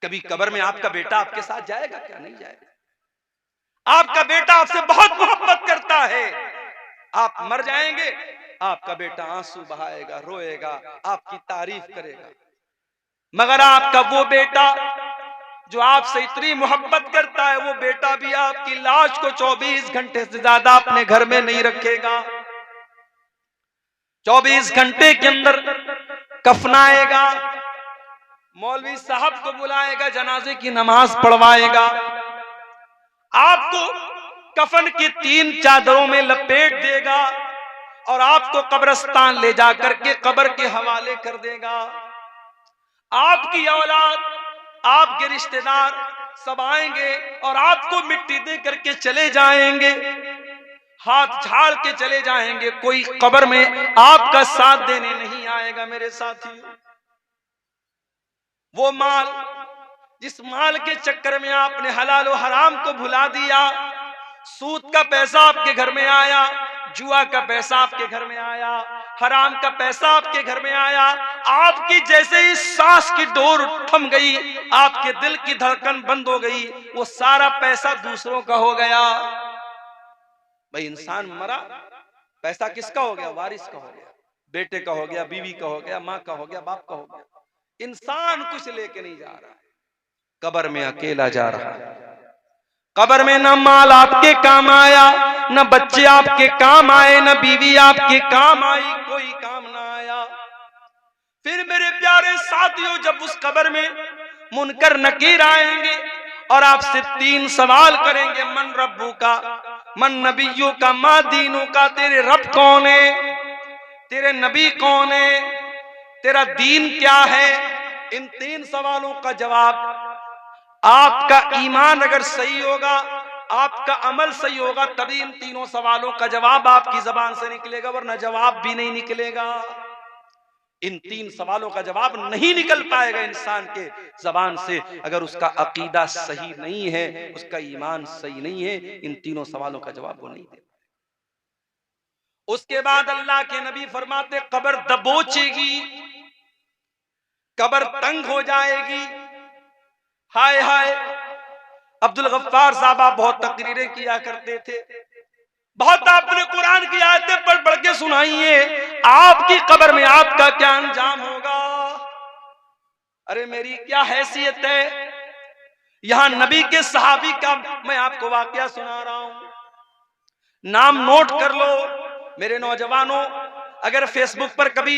कभी कब्र में आपका बेटा आपके साथ जाएगा क्या? नहीं जाएगा। आपका बेटा आपसे बहुत मोहब्बत करता है, आप मर जाएंगे, आपका बेटा आंसू बहाएगा, रोएगा, आपकी तारीफ करेगा। मगर आपका वो बेटा जो आपसे इतनी मोहब्बत करता है, वो बेटा भी आपकी लाश को 24 घंटे से ज्यादा अपने घर में नहीं रखेगा। 24 घंटे के अंदर कफनाएगा, मौलवी साहब को बुलाएगा, जनाजे की नमाज पढ़वाएगा, आपको कफन की 3 चादरों में लपेट देगा और आपको कब्रिस्तान ले जाकर के कब्र के हवाले कर देगा। आपकी औलाद, आपके रिश्तेदार सब आएंगे और आपको मिट्टी दे करके चले जाएंगे, हाथ झाड़ के चले जाएंगे। कोई कब्र में आपका साथ देने नहीं आएगा। मेरे साथियों, वो माल, जिस माल के चक्कर में आपने हलाल और हराम को भुला दिया, सूद का पैसा आपके घर में आया, जुआ का पैसा आपके घर में आया, हराम का पैसा आपके घर में आया, आपकी जैसे ही सांस की डोर थम गई, आपके दिल की धड़कन बंद हो गई, वो सारा पैसा दूसरों का हो गया। भाई इंसान मरा, पैसा किसका हो गया? वारिस का हो गया, बेटे का हो गया, बीवी का हो गया, माँ का हो गया, बाप का हो गया। इंसान कुछ लेके नहीं जा रहा है, कब्र में अकेला जा रहा है। कब्र में न माल आपके काम आया, न बच्चे आपके काम आए, न बीवी आपके काम आई, कोई काम ना आया। फिर मेरे प्यारे साथियों, जब उस कब्र में मुनकर नकीर आएंगे और आपसे 3 सवाल करेंगे, मन रब्बू का, मन नबियों का, मा दीनों का, तेरे रब कौन है, तेरे नबी कौन है, तेरा दीन क्या है। इन 3 सवालों का जवाब, आपका ईमान अगर सही होगा, आपका अमल सही होगा, तभी इन 3 सवालों का जवाब आपकी जबान से निकलेगा, वरना जवाब भी नहीं निकलेगा। इन 3 सवालों का जवाब नहीं निकल पाएगा इंसान के जबान से अगर उसका अकीदा सही नहीं है, उसका ईमान सही नहीं है। इन 3 सवालों का जवाब वो नहीं दे। उसके बाद अल्लाह के नबी फरमाते, कब्र दबोचेगी, कब्र तंग हो जाएगी। हाय हाय, अब्दुल गफ्फार साहब बहुत तकरीरें किया करते थे, बहुत आपने कुरान की आयतें पढ़ पढ़ के सुनाई है, आपकी कब्र में आपका क्या अंजाम होगा। अरे मेरी क्या हैसियत है, यहां नबी के सहाबी का मैं आपको वाकया सुना रहा हूं, नाम नोट कर लो। मेरे नौजवानों, अगर फेसबुक पर कभी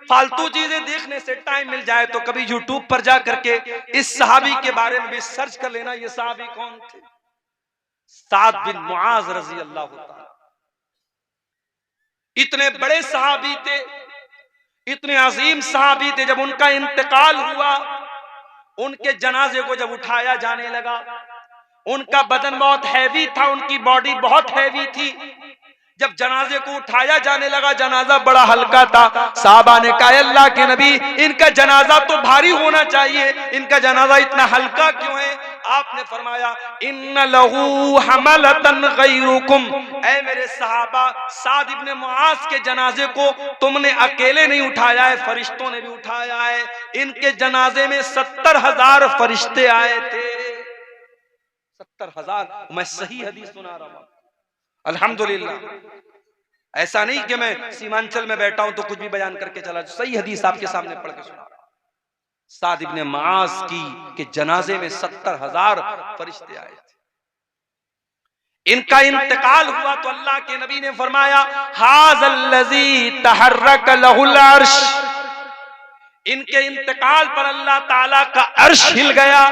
फालतू चीजें देखने से टाइम मिल जाए तो कभी यूट्यूब पर जा करके इस सहाबी के बारे में भी सर्च कर लेना। ये सहाबी कौन थे? साद बिन मुआज रजी अल्लाह ताला। इतने बड़े सहाबी थे, इतने अजीम सहाबी थे। जब उनका इंतकाल हुआ, उनके जनाजे को जब उठाया जाने लगा, उनका बदन बहुत हैवी था, उनकी बॉडी बहुत हैवी थी। जब जनाजे को उठाया जाने लगा, जनाजा बड़ा हल्का था। साहबा ने कहा, अल्लाह के नबी, इनका जनाजा तो भारी होना चाहिए, इनका जनाजा इतना हल्का क्यों है? आपने फरमाया, इन्न लहू हमलतन गैरुकुम, ऐ मेरे सहाबा, साद इब्ने मुआज के जनाजे को तुमने अकेले नहीं उठाया है, फरिश्तों ने भी उठाया है। इनके जनाजे में 70,000 फरिश्ते आए थे। 70,000। मैं सही हदीस सुना रहा हूं, अल्हम्दुलिल्लाह। ऐसा नहीं कि मैं सीमांचल में बैठा हूं तो कुछ भी बयान करके चला, सही हदीस आपके सामने पढ़ के सुना। साद इब्ने मुआज की के जनाजे में 70,000 फरिश्ते आए थे। इनका इंतकाल हुआ तो अल्लाह के नबी ने फरमाया, हाज़ल्लज़ी तहर्रक लहुल अर्श, इनके इंतकाल पर अल्लाह ताला का अर्श हिल गया।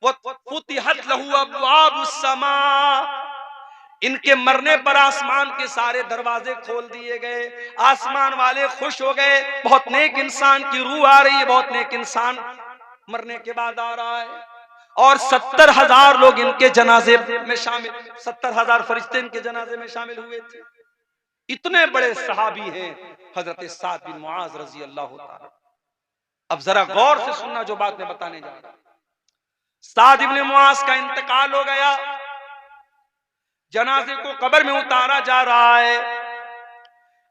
फुतिहत लहू अब्वाबुस समा, इनके मरने पर आसमान के सारे दरवाजे खोल दिए गए। आसमान वाले खुश हो गए, बहुत नेक इंसान की रूह आ रही है, बहुत नेक इंसान मरने के बाद आ रहा है। और 70,000 लोग इनके जनाजे में शामिल, 70,000 फरिश्ते इनके जनाजे में शामिल हुए थे। इतने बड़े सहाबी हैं हजरत साद बिन मुआज रजी अल्लाह ताला। अब जरा गौर से सुनना जो बात मैं बताने जा रहा हूं। साद इब्ने मुआज का इंतकाल हो गया, जनाजे को कब्र में उतारा जा रहा है।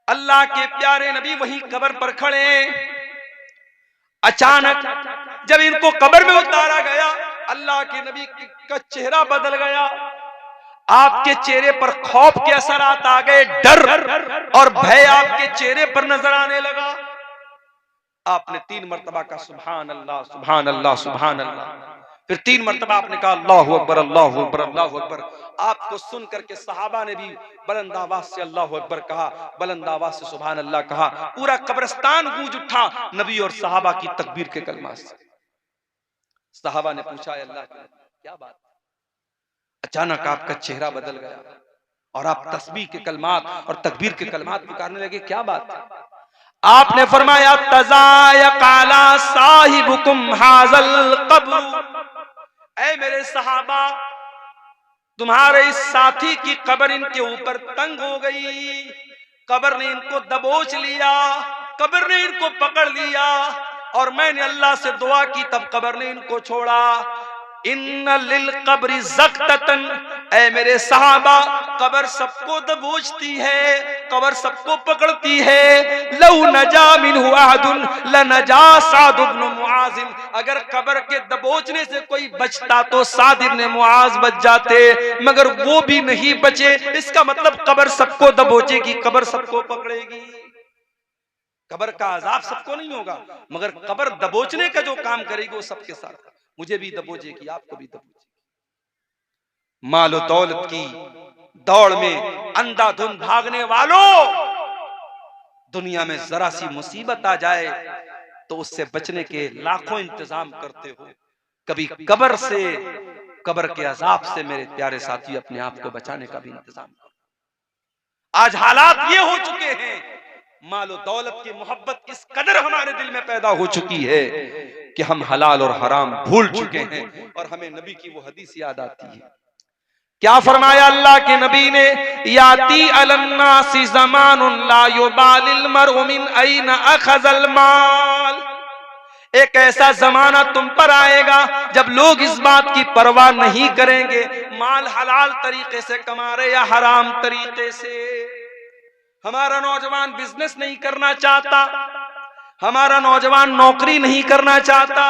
अल्लाह के प्यारे नबी वहीं कब्र पर खड़े। अचानक जब इनको कब्र में उतारा गया, अल्लाह के नबी का चेहरा बदल गया। आपके चेहरे पर खौफ के असरात आ गए, डर और भय आपके चेहरे पर नजर आने लगा। आपने 3 मरतबा कहा सुभान अल्लाह सुभान अल्लाह सुभान अल्लाह। फिर 3 मरतबा आपने कहा अल्लाहु अकबर अल्लाहु अकबर अल्लाहु अकबर। आपको सुन करके सहाबा ने भी बुलंद आवाज से अल्लाहु अकबर कहा, बुलंद आवाज से सुभान अल्लाह कहा। पूरा कब्रिस्तान गूंज उठा नबी और सहाबा की तकबीर के कलमा से। सहाबा ने पूछा अल्लाह क्या बात, अचानक आपका चेहरा बदल गया और आप तस्बीह के कलमात और तकबीर के कलमात पुकारने लगे, क्या बात है? आपने फरमाया तज़ायक़ाला साहिबुकुम हाज़ल क़ब्र, ऐ मेरे सहाबा तुम्हारे इस साथी की कब्र इनके ऊपर तंग हो गई, कब्र ने इनको दबोच लिया, कब्र ने इनको पकड़ लिया और मैंने अल्लाह से दुआ की तब कब्र ने इनको छोड़ा। इन्ना लिल कब्रि ज़क़तन, ऐ मेरे सहाबा कब्र सबको दबोचती है, कब्र सबको पकड़ती है। लौ नजा मिन्हु अहदुन लनजा साद इब्न मुआज़, अगर कब्र के दबोचने से कोई बचता तो साद इब्न मुआज़ बच जाते, मगर वो भी नहीं बचे। इसका मतलब कब्र सबको दबोचेगी, कब्र सबको पकड़ेगी। कब्र का अजाब सबको नहीं होगा, मगर कब्र दबोचने का जो काम करेगी वो सबके साथ। मुझे भी दबोचेगी, आपको भी दबोचेगी। मालो दौलत की दौड़ में अंधाधुंध भागने वालों, दुनिया में जरा सी मुसीबत आ जाए तो उससे बचने के लाखों इंतजाम करते हो। कभी कब्र से, कब्र के अजाब से मेरे प्यारे साथी अपने आप को बचाने का भी इंतजाम करो। आज हालात ये हो चुके हैं, मालो दौलत की मोहब्बत इस कदर हमारे दिल में पैदा हो चुकी है कि हम हलाल और हराम भूल चुके हैं और हमें नबी की वो हदीस याद आती है। क्या फरमाया अल्लाह के नबी ने, याती अलन्नासी ज़मानुन ला युबालिल मरउ मिन ऐन अखज़ल माल, एक ऐसा जमाना तुम पर आएगा जब लोग इस बात की परवाह नहीं करेंगे माल हलाल तरीके से कमा रहे या हराम तरीके से। हमारा नौजवान बिजनेस नहीं करना चाहता, हमारा नौजवान नौकरी नहीं करना चाहता,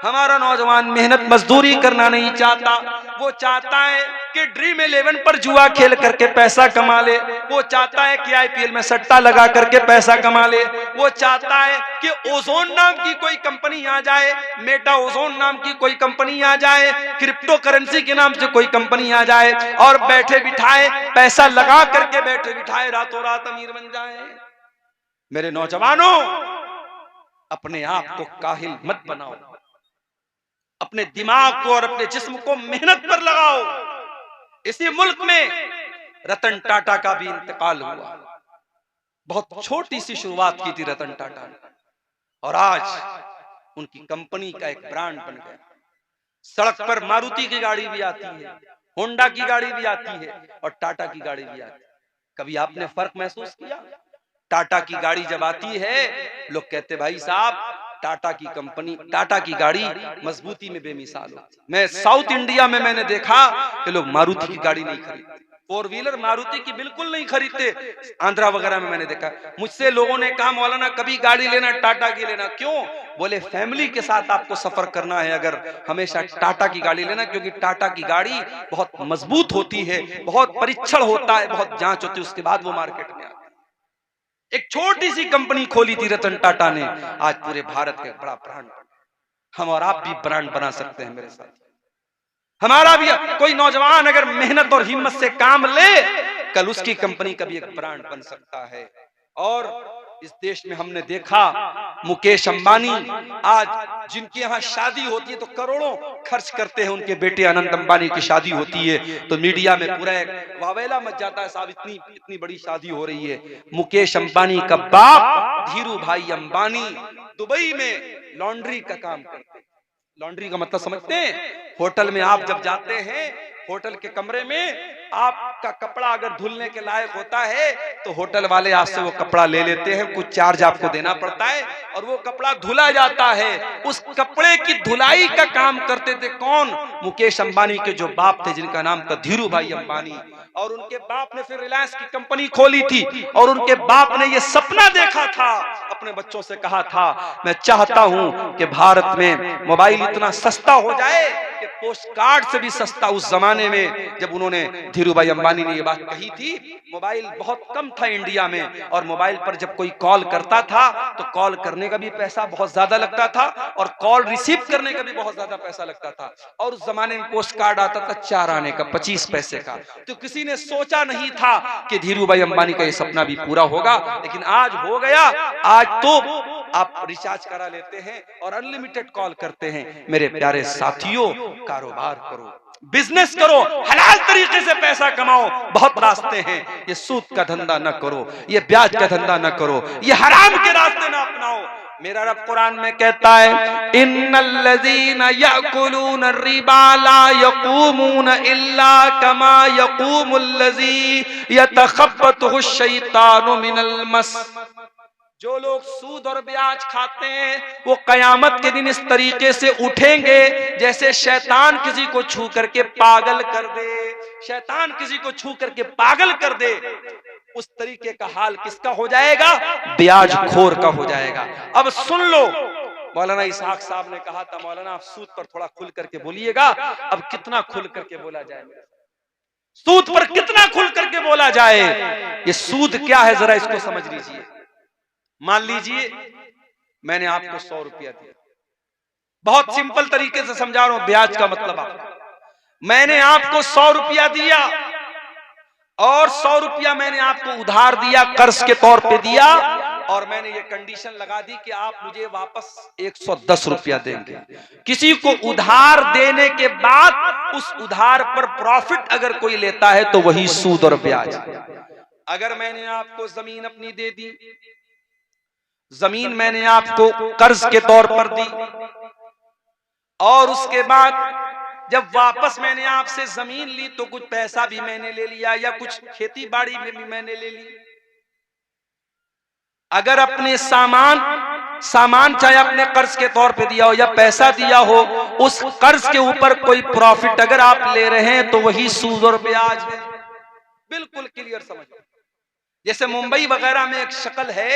हमारा नौजवान मेहनत मजदूरी करना नहीं चाहता। वो चाहता है कि ड्रीम 11 पर जुआ खेल करके पैसा कमा ले, वो चाहता है कि IPL में सट्टा लगा करके पैसा कमा ले, वो चाहता है कि ओजोन नाम की कोई कंपनी आ जाए, मेटा ओजोन नाम की कोई कंपनी आ जाए, क्रिप्टो करेंसी के नाम से कोई कंपनी आ जाए और बैठे बिठाए पैसा लगा करके बैठे बिठाए रातों रात अमीर बन जाए। मेरे नौजवानों, अपने आप को काहिल मत बनाओ, अपने दिमाग को और अपने जिस्म को मेहनत पर लगाओ। इसी मुल्क में रतन टाटा का भी इंतकाल हुआ। बहुत छोटी सी शुरुआत की थी रतन टाटा ने और आज उनकी कंपनी का एक ब्रांड बन गया। सड़क पर मारुति की गाड़ी भी आती है, होंडा की गाड़ी भी आती है और टाटा की गाड़ी भी आती है। कभी आपने फर्क महसूस किया? टाटा की गाड़ी जब आती है लोग कहते भाई साहब टाटा की कंपनी, टाटा की गाड़ी मजबूती में बेमिसाल होती। मैं साउथ इंडिया में मैंने देखा कि लोग मारुति की गाड़ी नहीं खरीदते, 4 व्हीलर मारुति की बिल्कुल नहीं खरीदते। आंध्रा वगैरह में मैंने देखा। मुझसे लोगों ने कहा मौलाना कभी गाड़ी लेना टाटा की लेना, क्यों? बोले फैमिली के साथ आपको सफर करना है अगर हमेशा टाटा की गाड़ी लेना, क्योंकि टाटा की गाड़ी बहुत मजबूत होती है, बहुत परीक्षण होता है, बहुत जांच होती है, उसके बाद वो मार्केट में आती है। एक छोटी सी कंपनी खोली थी रतन टाटा ने, आज पूरे भारत का एक बड़ा ब्रांड। हम और आप भी ब्रांड बना सकते हैं मेरे साथ। हमारा भी कोई नौजवान अगर मेहनत और हिम्मत से काम ले, कल उसकी कंपनी का भी एक ब्रांड बन सकता है। और इस देश में हमने देखा मुकेश अंबानी, आज जिनके यहाँ शादी होती है तो करोड़ों खर्च करते हैं। उनके बेटे अनंत अंबानी की शादी होती है तो मीडिया में पूरा एक वावेला मच जाता है, साहब इतनी बड़ी शादी हो रही है। मुकेश अंबानी का बाप धीरू भाई अंबानी दुबई में लॉन्ड्री का काम करते हैं। लॉन्ड्री का मतलब समझते हैं? होटल में आप जब जाते हैं, होटल के कमरे में आपका कपड़ा अगर धुलने के लायक होता है तो होटल वाले आपसे वो कपड़ा ले लेते हैं, कुछ चार्ज आपको देना पड़ता है और वो कपड़ा धुला जाता है। उस कपड़े की धुलाई का काम करते थे कौन? मुकेश अंबानी के जो बाप थे जिनका नाम था धीरू भाई अंबानी। और उनके बाप ने फिर रिलायंस की कंपनी खोली थी और उनके बाप ने ये सपना देखा था अपने अपने बच्चों से कहा था, मैं चाहता हूं कि भारत में मोबाइल इतना सस्ता हो जाए कि पोस्ट कार्ड से भी सस्ता। उस जमाने में जब उन्होंने, धीरू भाई अंबानी ने ये बात कही थी, मोबाइल बहुत कम था इंडिया में, और मोबाइल पर जब कोई कॉल करता था तो कॉल करने का भी पैसा बहुत ज्यादा लगता था और कॉल रिसीव करने का भी बहुत ज्यादा पैसा लगता था। और उस जमाने में पोस्ट कार्ड आता था 4 आने का, 25 पैसे का। तो किसी ने सोचा नहीं था कि धीरू भाई अंबानी का ये सपना भी पूरा होगा, लेकिन आज हो गया। आज तो आप रिचार्ज करा लेते हैं और अनलिमिटेड कॉल करते हैं। मेरे प्यारे साथियों, कारोबार करो, बिजनेस करो, हलाल तरीके से पैसा कमाओ। बहुत रास्ते हैं, ये सूद का धंधा न करो, ये ब्याज का धंधा न करो, ये हराम के रास्ते ना अपनाओ। मेरा रब कुरान में कहता है, इन्नल्लज़ीना यअकुलून रिबा ला यक़ूमून इल्ला कमा यक़ूमुल्लज़ी यतखब्बतहु शैतानु मिनल मस। जो लोग सूद और ब्याज खाते हैं वो कयामत के दिन इस तरीके से उठेंगे जैसे शैतान किसी को छू करके पागल कर दे। शैतान किसी को छू करके पागल कर दे, उस तरीके का हाल किसका हो जाएगा? ब्याज खोर का हो जाएगा। अब सुन लो, मौलाना इसहाक साहब ने कहा था, मौलाना आप सूद पर थोड़ा खुल करके बोलिएगा। अब कितना खुल करके बोला जाए? सूद पर कितना खुल करके बोला जाए? ये सूद क्या है जरा इसको समझ लीजिए। मान लीजिए मैंने आपको 100 रुपया दिया, बहुत सिंपल तरीके से समझा रहा हूं ब्याज का मतलब आपको। मैंने आपको 100 रुपया दिया और 100 रुपया मैंने आपको उधार दिया, कर्ज के तौर पे दिया, और मैंने ये कंडीशन लगा दी कि आप मुझे वापस 110 रुपया देंगे। किसी को उधार देने के बाद उस उधार पर प्रॉफिट अगर कोई लेता है तो वही सूद और ब्याज। अगर मैंने आपको जमीन अपनी दे दी, जमीन मैंने आपको कर्ज के तौर पर दी, और उसके बाद जब वापस मैंने आपसे जमीन ली तो कुछ पैसा भी मैंने ले लिया या कुछ खेती बाड़ी में भी मैंने ले ली। अगर अपने सामान चाहे अपने कर्ज के तौर पे दिया हो या पैसा दिया हो, उस कर्ज के ऊपर कोई प्रॉफिट अगर आप ले रहे हैं तो वही सूद और ब्याज है। बिल्कुल क्लियर समझ। जैसे मुंबई वगैरह में एक शक्ल है,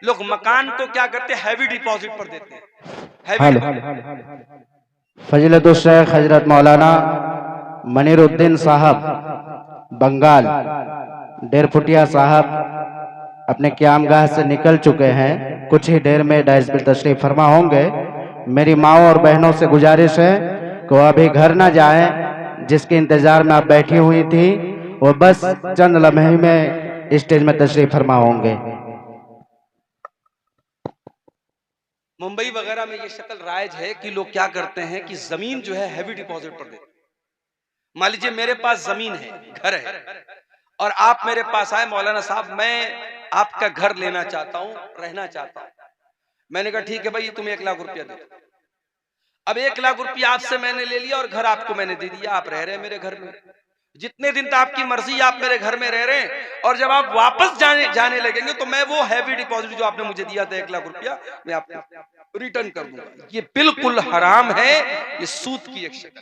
लोग मकान को क्या करते हैं, हैवी डिपॉजिट पर देते हैं। फजीलतुल शेख हजरत मौलाना मनीरुद्दीन साहब बंगाल डेरफुटिया साहब अपने क़यामगाह से निकल चुके हैं। कुछ ही देर में डाइस पर तशरीफ फरमा होंगे। मेरी माओ और बहनों से गुजारिश है कि वो अभी घर ना जाएं। जिसके इंतजार में आप बैठी हुई थी वो बस चंद लम्हे में स्टेज में तशरीफ फरमा होंगे। मुंबई वगैरह में ये शक्ल राइज है कि लोग क्या करते हैं कि जमीन जो है हैवी डिपॉजिट पर देते। मान लीजिए मेरे पास जमीन है, घर है, और आप मेरे पास आए, मौलाना साहब मैं आपका घर लेना चाहता हूं, रहना चाहता हूं। मैंने कहा ठीक है भाई, तुम 1 लाख रुपया दे दो। अब 1 लाख रुपया आपसे मैंने ले लिया और घर आपको मैंने दे दिया, आप रह रहे हैं मेरे घर में। जितने दिन तक आपकी मर्जी, आप मेरे घर में रह रहे हैं, और जब आप वापस जाने लगेंगे तो मैं वो हैवी डिपॉजिट जो आपने मुझे दिया था 1 लाख रुपया, मैं आपको रिटर्न कर दूंगा। ये बिल्कुल हराम है, ये सूद की एक शक्ल।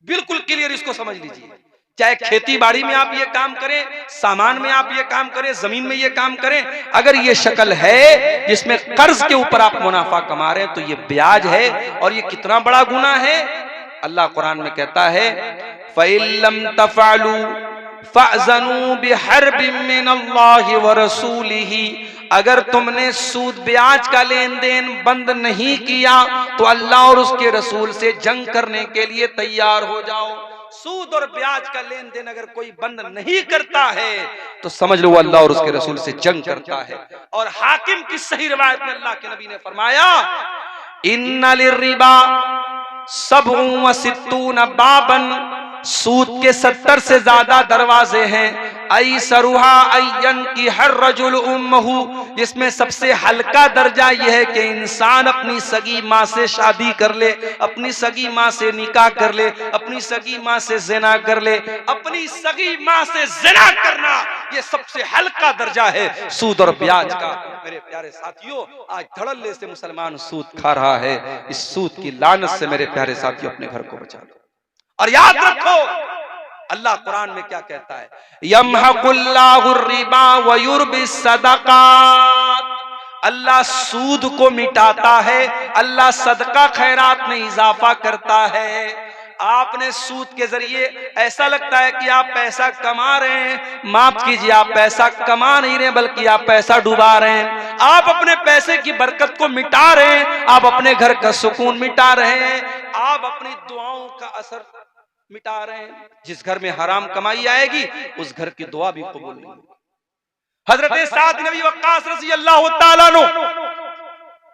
बिल्कुल क्लियर इसको समझ लीजिए। चाहे खेती बाड़ी में आप ये काम करें, सामान में आप ये काम करें, जमीन में ये काम करें, अगर ये शक्ल है जिसमें कर्ज के ऊपर आप मुनाफा कमा रहे हैं तो ये ब्याज है। और ये कितना बड़ा गुनाह है। अल्लाह कुरान में कहता है, फ़इल्लम तफ़अलू फ़अज़नू बिहर्बिम मिनल्लाहि व रसूलिही। अगर तुमने सूद ब्याज का लेन देन बंद नहीं किया तो अल्लाह और उसके रसूल से जंग करने के लिए तैयार हो जाओ। सूद और ब्याज का लेन देन अगर कोई बंद नहीं करता है तो समझ लो अल्लाह और उसके रसूल से जंग करता है। और हाकिम की सही रिवायत में अल्लाह के नबी ने फरमाया, इन्ना लिर्रिबा सबउन व सित्तून बाबन। सूद के 70 से ज्यादा दरवाजे हैं। आई सरुहा अयन की हर रजुल उम्महू, जिसमें सबसे हल्का दर्जा यह है कि इंसान अपनी सगी माँ से शादी कर ले, अपनी सगी माँ से निकाह कर ले, अपनी सगी माँ से ज़िना कर ले। अपनी सगी माँ से ज़िना करना ये सबसे हल्का दर्जा है सूद और ब्याज का। मेरे प्यारे साथियों, आज धड़ल्ले से मुसलमान सूद खा रहा है। इस सूद की लानत से मेरे प्यारे साथियों अपने घर को बचा लो। और याद रखो अल्लाह कुरान में क्या कहता है, यमहकुल्लाहु रिबा व युर्बि सदकात। अल्लाह सूद को मिटाता है, अल्लाह सदका खैरात में इजाफा करता है। आपने सूद के जरिए ऐसा लगता है कि आप पैसा कमा रहे हैं, माफ कीजिए, आप पैसा कमा नहीं रहे बल्कि आप पैसा डुबा रहे हैं। आप अपने पैसे की बरकत को मिटा रहे हैं, आप अपने घर का सुकून मिटा रहे हैं, आप अपनी दुआओं का असर मिटा रहे हैं। जिस घर में हराम कमाई आएगी उस घर की दुआ भी कबूल नहीं होगी। हजरत साद बिन अबी वक्कास रज़ी अल्लाह तआला अन्हु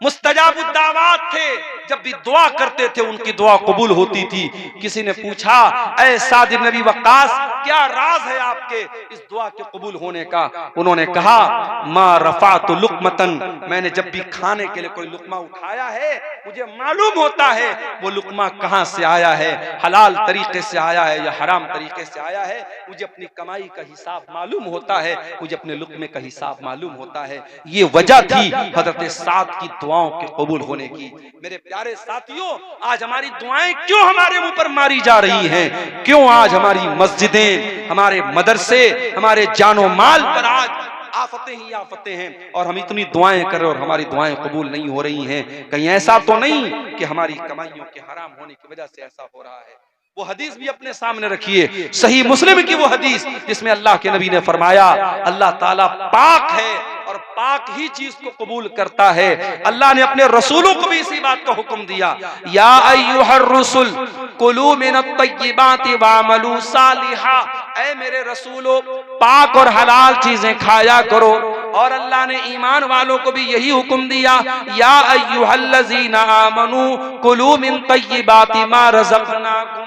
मुस्तजाबुद्दावात थे, जब भी दुआ करते थे उनकी दुआ कबूल होती थी। किसी ने पूछा, ऐ साद बिन अबी वक्कास, क्या राज है आपके इस दुआ के कबूल होने का? उन्होंने कहा, मा रफ़अतु लुक़मतन, मैंने जब भी खाने के लिए कोई लुक़मा उठाया है मुझे मालूम होता है वो लुक़मा कहां से आया है, हलाल तरीके से आया है या हराम तरीके से आया है। मुझे अपनी कमाई का हिसाब मालूम होता है, मुझे अपने लुक़मे का हिसाब मालूम होता है। ये वजह थी हजरत साद की दुआओं के कबूल होने की। मेरे प्यारे साथियों, आज हमारी दुआएं क्यों हमारे मुंह पर मारी जा रही हैं? क्यों आज हमारी मस्जिदें, हमारे मदरसे, हमारे जानो माल पर आज आफतें ही आफतें हैं और हम इतनी दुआएं कर रहे और हमारी दुआएं कबूल नहीं हो रही हैं? कहीं ऐसा तो नहीं कि हमारी कमाइयों के हराम होने की वजह से ऐसा हो रहा है? वो हदीस भी अपने सामने रखिए, सही मुस्लिम की वो हदीस जिसमें अल्लाह के नबी ने फरमाया, अल्लाह ताला पाक है और पाक ही चीज को कबूल करता है। अल्लाह ने अपने रसूलों को भी इसी बात का हुक्म दिया, या अय्युहर रसूल कुलू मिनत तय्यिबाति वअमलू सालिहा, ऐ मेरे रसूलों पाक और हलाल चीजें खाया करो। और अल्लाह ने ईमान वालों को भी यही हुक्म दिया, या अय्युहल्लज़ीना आमनू कुलू मिन तय्यिबाति मा रज़क़नाकुम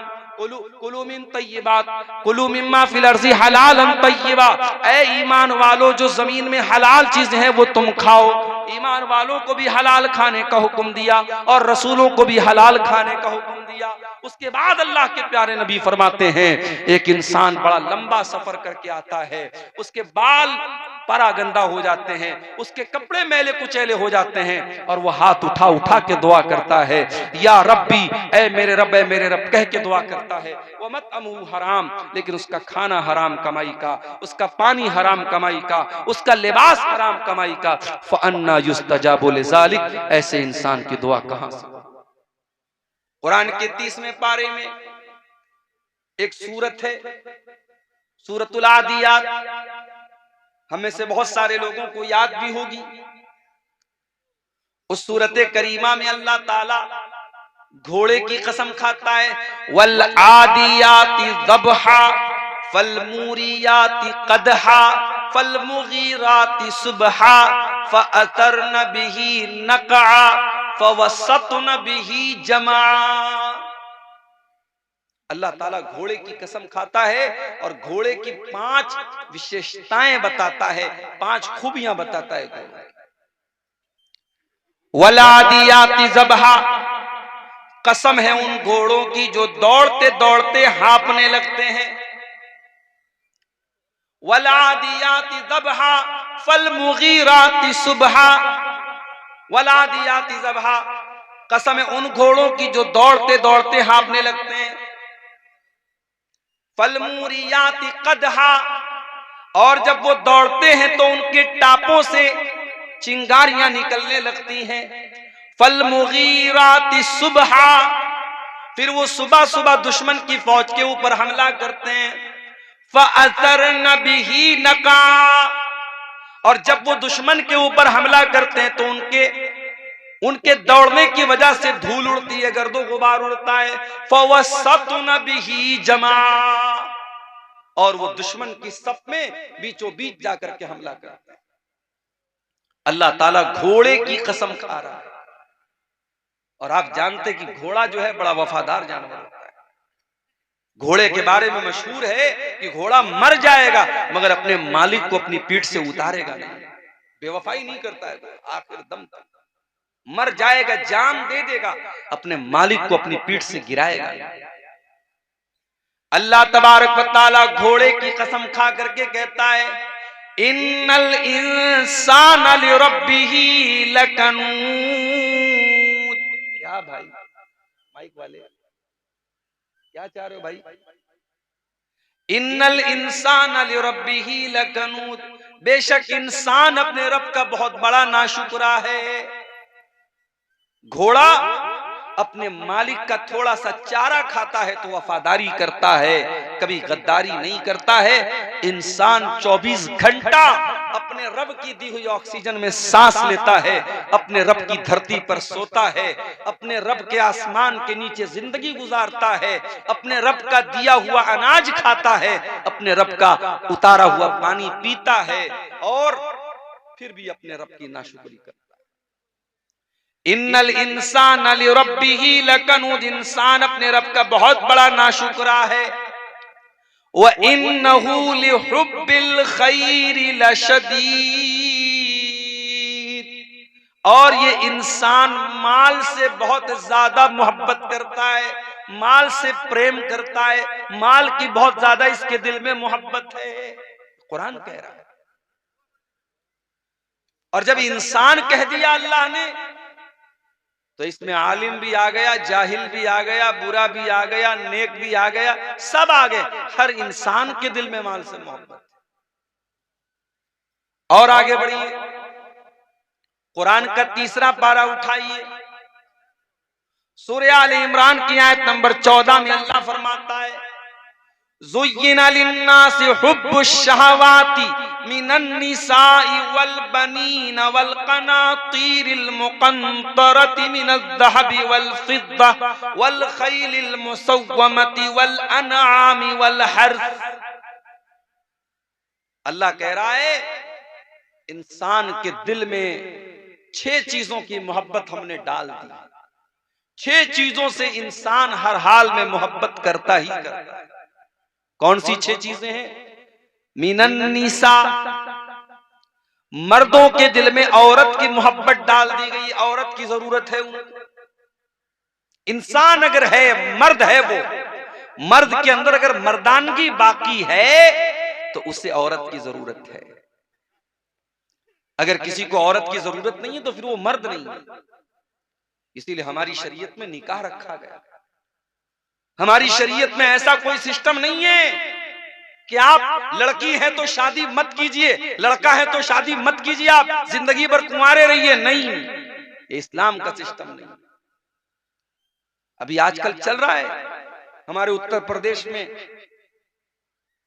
कुलू मिन तय्यिबात कुलू मिम्मा फिल अर्ज़ि हलालन तय्यिबा, ऐ ईमान वालों जो जमीन में हलाल चीजें हैं वो तुम खाओ। ईमान वालों को भी हलाल खाने का हुक्म दिया और रसूलों को भी हलाल खाने का हुक्म दिया। उसके बाद अल्लाह के प्यारे नबी फरमाते हैं, एक इंसान बड़ा लंबा सफर करके आता है, उसके बाल परा गंदा हो जाते हैं, उसके कपड़े मैले कुचैले हो जाते हैं और वो हाथ उठा उठा के दुआ करता है, या रब्बी, ऐ मेरे रब, ऐ मेरे रब कह के दुआ करता है। वो मत अमू हराम, लेकिन उसका खाना हराम कमाई का, उसका पानी हराम कमाई का, उसका लिबास हराम कमाई का। फअन्ना युस्तजाबु लिज़ालिक, ऐसे इंसान की दुआ कहां से? कुरान के 30वें पारे में एक सूरत है, सूरतुल आदियात, हमें से बहुत सारे लोगों को याद भी होगी। उस सूरत करीमा में अल्लाह ताला घोड़े की कसम खाता है, वल आदियाति ज़बहा फलमूरियाति क़दहा फलमुगीराति सुबहा फ़अतरन बिही नक़आ फ़वसतन बिही जमा। अल्लाह ताला घोड़े की कसम खाता है और घोड़े की 5 विशेषताएं बताता है, 5 खूबियां बताता है घोड़े। वलादियाति ज़बहा, कसम है उन घोड़ों की जो दौड़ते दौड़ते हाँफने लगते हैं। वलादियाति ज़बहा फलमुगीराति सुबहा, वलादियाति ज़बहा, कसम है उन घोड़ों की जो दौड़ते दौड़ते हाँफने लगते हैं। फलमूरियाति क़दहा, और जब वो दौड़ते हैं तो उनके टापों से चिंगारियां निकलने लगती हैं। फलमुगीराति सुबहा, फिर वो सुबह सुबह दुश्मन की फौज के ऊपर हमला करते हैं। फ़अतरन बिही नक़ा, और जब वो दुश्मन के ऊपर हमला करते हैं तो उनके दौड़ने की वजह से धूल उड़ती है, गर्दो गुबार उड़ता है। फ़वसतन बिही जमा, और वो दुश्मन की सफ में बीचों बीच जाकर के हमला करते हैं। अल्लाह ताला घोड़े की कसम खा रहा है। और आप जानते कि घोड़ा जो है बड़ा वफादार जानवर होता है। घोड़े के बारे में मशहूर है कि घोड़ा मर जाएगा मगर अपने मालिक को अपनी पीठ से उतारेगा नहीं, बेवफाई नहीं करता है, आखिर दम तक मर जाएगा, जान दे देगा, अपने मालिक को अपनी पीठ से गिराएगा। अल्लाह तबारक व तआला घोड़े की कसम खा करके कहता है, इन्नल इंसान लिरब्बिही लकनूद। क्या भाई, माइक वाले क्या चाह रहे हो भाई? इन्नल इंसान लिरब्बिही लकनूद, बेशक इंसान अपने रब का बहुत बड़ा नाशुक्रा है। घोड़ा अपने मालिक का थोड़ा सा चारा खाता है तो वफादारी करता है, कभी गद्दारी नहीं करता है। इंसान 24 घंटा अपने रब की दी हुई ऑक्सीजन में सांस लेता है, अपने रब की धरती पर सोता है, अपने रब के आसमान के नीचे जिंदगी गुजारता है, अपने रब का दिया हुआ अनाज खाता है, अपने रब का उतारा हुआ पानी पीता है, और फिर भी अपने रब की नाशुक्री करता है। इन्नल इंसान लिरब्बिही लकनूद, इंसान अपने रब का बहुत बड़ा नाशुक्रा है। व इन्नहु लिहुब्बिल खैरि लशदीद, और ये इंसान माल से बहुत ज्यादा मोहब्बत करता है, माल से प्रेम करता है, माल की बहुत ज्यादा इसके दिल में मोहब्बत है, कुरान कह रहा है। और जब इंसान कह दिया अल्लाह ने, तो इसमें आलिम भी आ गया, जाहिल भी आ गया, बुरा भी आ गया, नेक भी आ गया, सब आ गए। हर इंसान के दिल में माल से मोहब्बत। और आगे बढ़िए, कुरान का तीसरा पारा उठाइए, सूरह आल इमरान की आयत नंबर 14 में अल्लाह फरमाता है, ज़ुय्यिना लिन्नासि हुब्बुश शहवाति मिनन निसाइ वल बनीन वल क़नातीरिल मुक़न्तरति मिनज़ ज़हबि वल फ़िद्दा वल ख़ैलिल मुसव्वमति वल अनआमि वल हर्स। अल्लाह कह रहा है इंसान के दिल में 6 चीजों की मोहब्बत हमने डाल दी। 6 चीजों से इंसान हर हाल में मोहब्बत करता ही करता है। कौन सी 6 चीजें हैं? मिनन निसा, मर्दों के दिल में औरत की मोहब्बत डाल दी गई, औरत की जरूरत है उनको। इंसान अगर है, मर्द है, वो मर्द के अंदर अगर मर्दानगी बाकी है तो उसे औरत की जरूरत है। अगर किसी को औरत की जरूरत नहीं है तो फिर वो मर्द नहीं है। इसीलिए हमारी शरीयत में निकाह रखा गया। हमारी शरीयत में ऐसा कोई सिस्टम नहीं है कि आप लड़की है तो शादी मत कीजिए, लड़का है तो शादी मत कीजिए, आप जिंदगी भर कुंवारे रहिए। नहीं, ये इस्लाम का सिस्टम नहीं। अभी आजकल चल रहा है हमारे उत्तर प्रदेश में,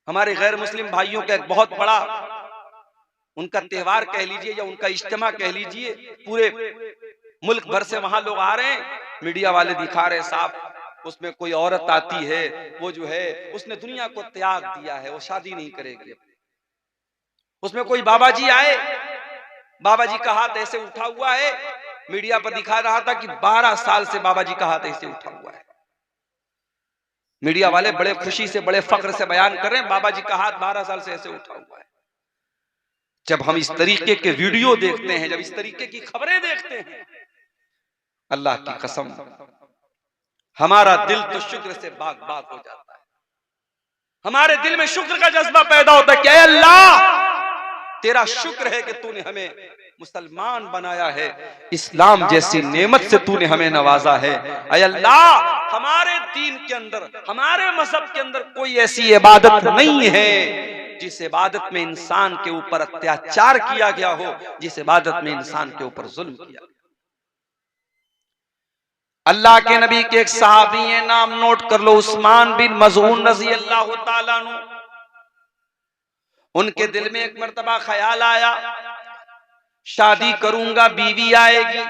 हमारे गैर मुस्लिम भाइयों का एक बहुत बड़ा उनका त्योहार कह लीजिए या उनका इज्तिमा कह लीजिए, पूरे मुल्क भर से वहां लोग आ रहे हैं, मीडिया वाले दिखा रहे हैं साफ, उसमें कोई औरत आती है, वो जो है उसने दुनिया को त्याग दिया है, वो शादी नहीं करेगी। उसमें कोई बाबा जी आए, बाबा जी का हाथ ऐसे उठा हुआ है, मीडिया पर दिखा रहा था कि 12 साल से बाबा जी का हाथ ऐसे उठा हुआ है। मीडिया वाले बड़े खुशी से, बड़े फख्र से बयान कर रहे हैं बाबा जी का हाथ 12 साल से ऐसे उठा हुआ है। जब हम इस तरीके के वीडियो देखते हैं, जब इस तरीके की खबरें देखते हैं, अल्लाह की कसम हमारा दिल तो शुक्र से बाग बाग हो जाता है। हमारे दिल में शुक्र का जज्बा पैदा होता है कि अल्लाह तेरा शुक्र है कि तूने हमें मुसलमान बनाया है, इस्लाम जैसी नेमत से तूने हमें नवाजा है। अल्लाह हमारे दीन के अंदर, हमारे मजहब के अंदर कोई ऐसी इबादत नहीं है जिस इबादत में इंसान के ऊपर अत्याचार किया गया हो, जिस इबादत में इंसान के ऊपर जुल्म किया। अल्लाह के नबी के एक सहाबी है, नाम नोट कर लो, उस्मान बिन मज़ऊन रज़ी अल्लाह ताला अन्हु। उनके दिल में एक मर्तबा ख्याल आया, शादी करूंगा, बीवी आएगी,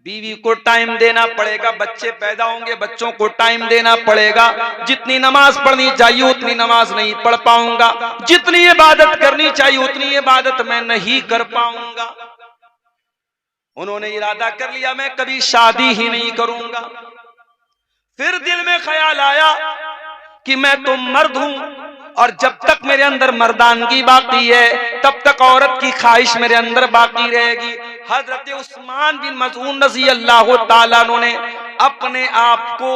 बीवी को टाइम देना पड़ेगा, बच्चे पैदा होंगे, बच्चों को टाइम देना पड़ेगा, जितनी नमाज पढ़नी चाहिए उतनी नमाज नहीं पढ़ पाऊंगा, जितनी इबादत करनी चाहिए उतनी इबादत मैं नहीं कर पाऊंगा। उन्होंने इरादा कर लिया मैं कभी शादी ही नहीं करूंगा। फिर दिल में ख्याल आया कि मैं तो मर्द हूं और जब तक मेरे अंदर मर्दानगी बाकी है तब तक औरत की ख्वाहिश मेरे अंदर बाकी रहेगी। हजरत उस्मान बिन मज़ऊन रज़ी अल्लाह ताला अन्हु ने अपने आप को,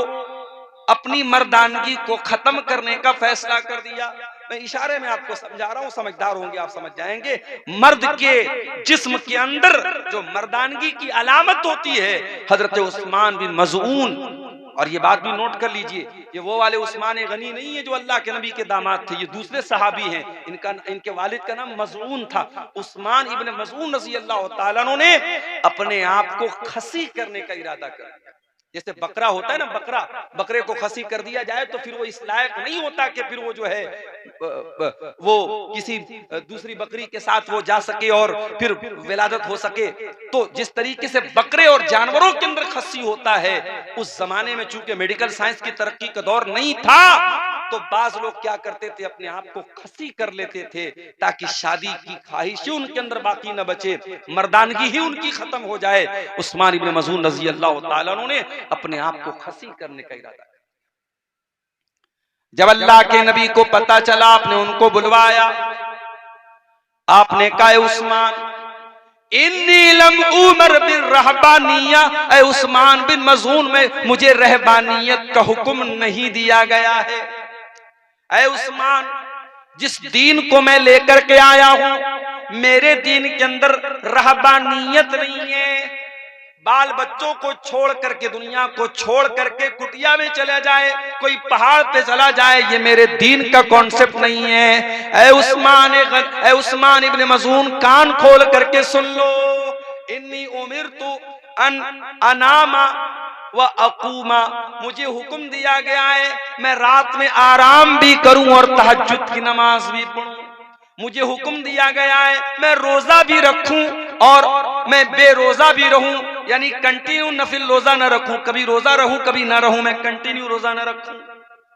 अपनी मर्दानगी को खत्म करने का फैसला कर दिया। मैं इशारे में आपको समझा रहा हूं, समझदार होंगे आप समझ जाएंगे। मर्द के जिस्म के अंदर जो मर्दानगी की अलामत होती है, हजरत उस्मान बिन मज़ऊन और ये बात भी नोट कर लीजिए, ये वो वाले उस्मान गनी नहीं है जो अल्लाह के नबी के दामाद थे, ये दूसरे सहाबी हैं। इनके वालिद का नाम मज़ऊन था, उस्मान इब्न मज़ऊन रज़ी अल्लाह तआला अन्हु ने अपने आप को खसी करने का इरादा कर लिया। जैसे बकरा होता है ना, बकरे को खसी कर दिया जाए तो फिर वो इस लायक नहीं होता कि फिर वो जो है वो किसी दूसरी बकरी के साथ वो जा सके और फिर विलादत हो सके। तो जिस तरीके से बकरे और जानवरों के अंदर खसी होता है, उस जमाने में चूंकि मेडिकल साइंस की तरक्की का दौर नहीं था, तो बाज लोग क्या करते थे, अपने आप को खसी कर लेते थे ताकि शादी की ख्वाहिश उनके अंदर बाकी न बचे, मर्दानगी ही उनकी खत्म हो जाए। उस्मान इब्न मज़ऊन रज़ी अल्लाह तआला अन्हु ने अपने आप को खसी करने का इरादा। जब अल्लाह के नबी को पता चला, आपने उनको बुलवाया, आपने कहा उस्मान इन्नी लम उमर बिन रहबानिया, ऐ उस्मान बिन मज़ऊन में मुझे रहबानियत का हुक्म नहीं दिया गया है। ऐ उस्मान, जिस दीन को मैं लेकर के आया हूं, मेरे दीन के अंदर रहबानियत नहीं है। बाल बच्चों को छोड़ करके, दुनिया को छोड़ करके कुटिया में चला जाए, कोई पहाड़ पे चला जाए, ये मेरे दीन का कॉन्सेप्ट नहीं है। ऐ उस्मान इब्न मज़ऊन, कान खोल करके सुन लो। इन्नी उमिरतु अन अनामा व अकूमा, मुझे हुक्म दिया गया है मैं रात में आराम भी करूं और तहज्जुद की नमाज भी पढ़ूं। मुझे हुक्म दिया गया है मैं रोजा भी रखूं और मैं बेरोजा भी रहूं, यानी कंटिन्यू नफिल रोजा न रखूं, कभी रोजा रहूं कभी ना रहूं, मैं कंटिन्यू रोजा न रखूं।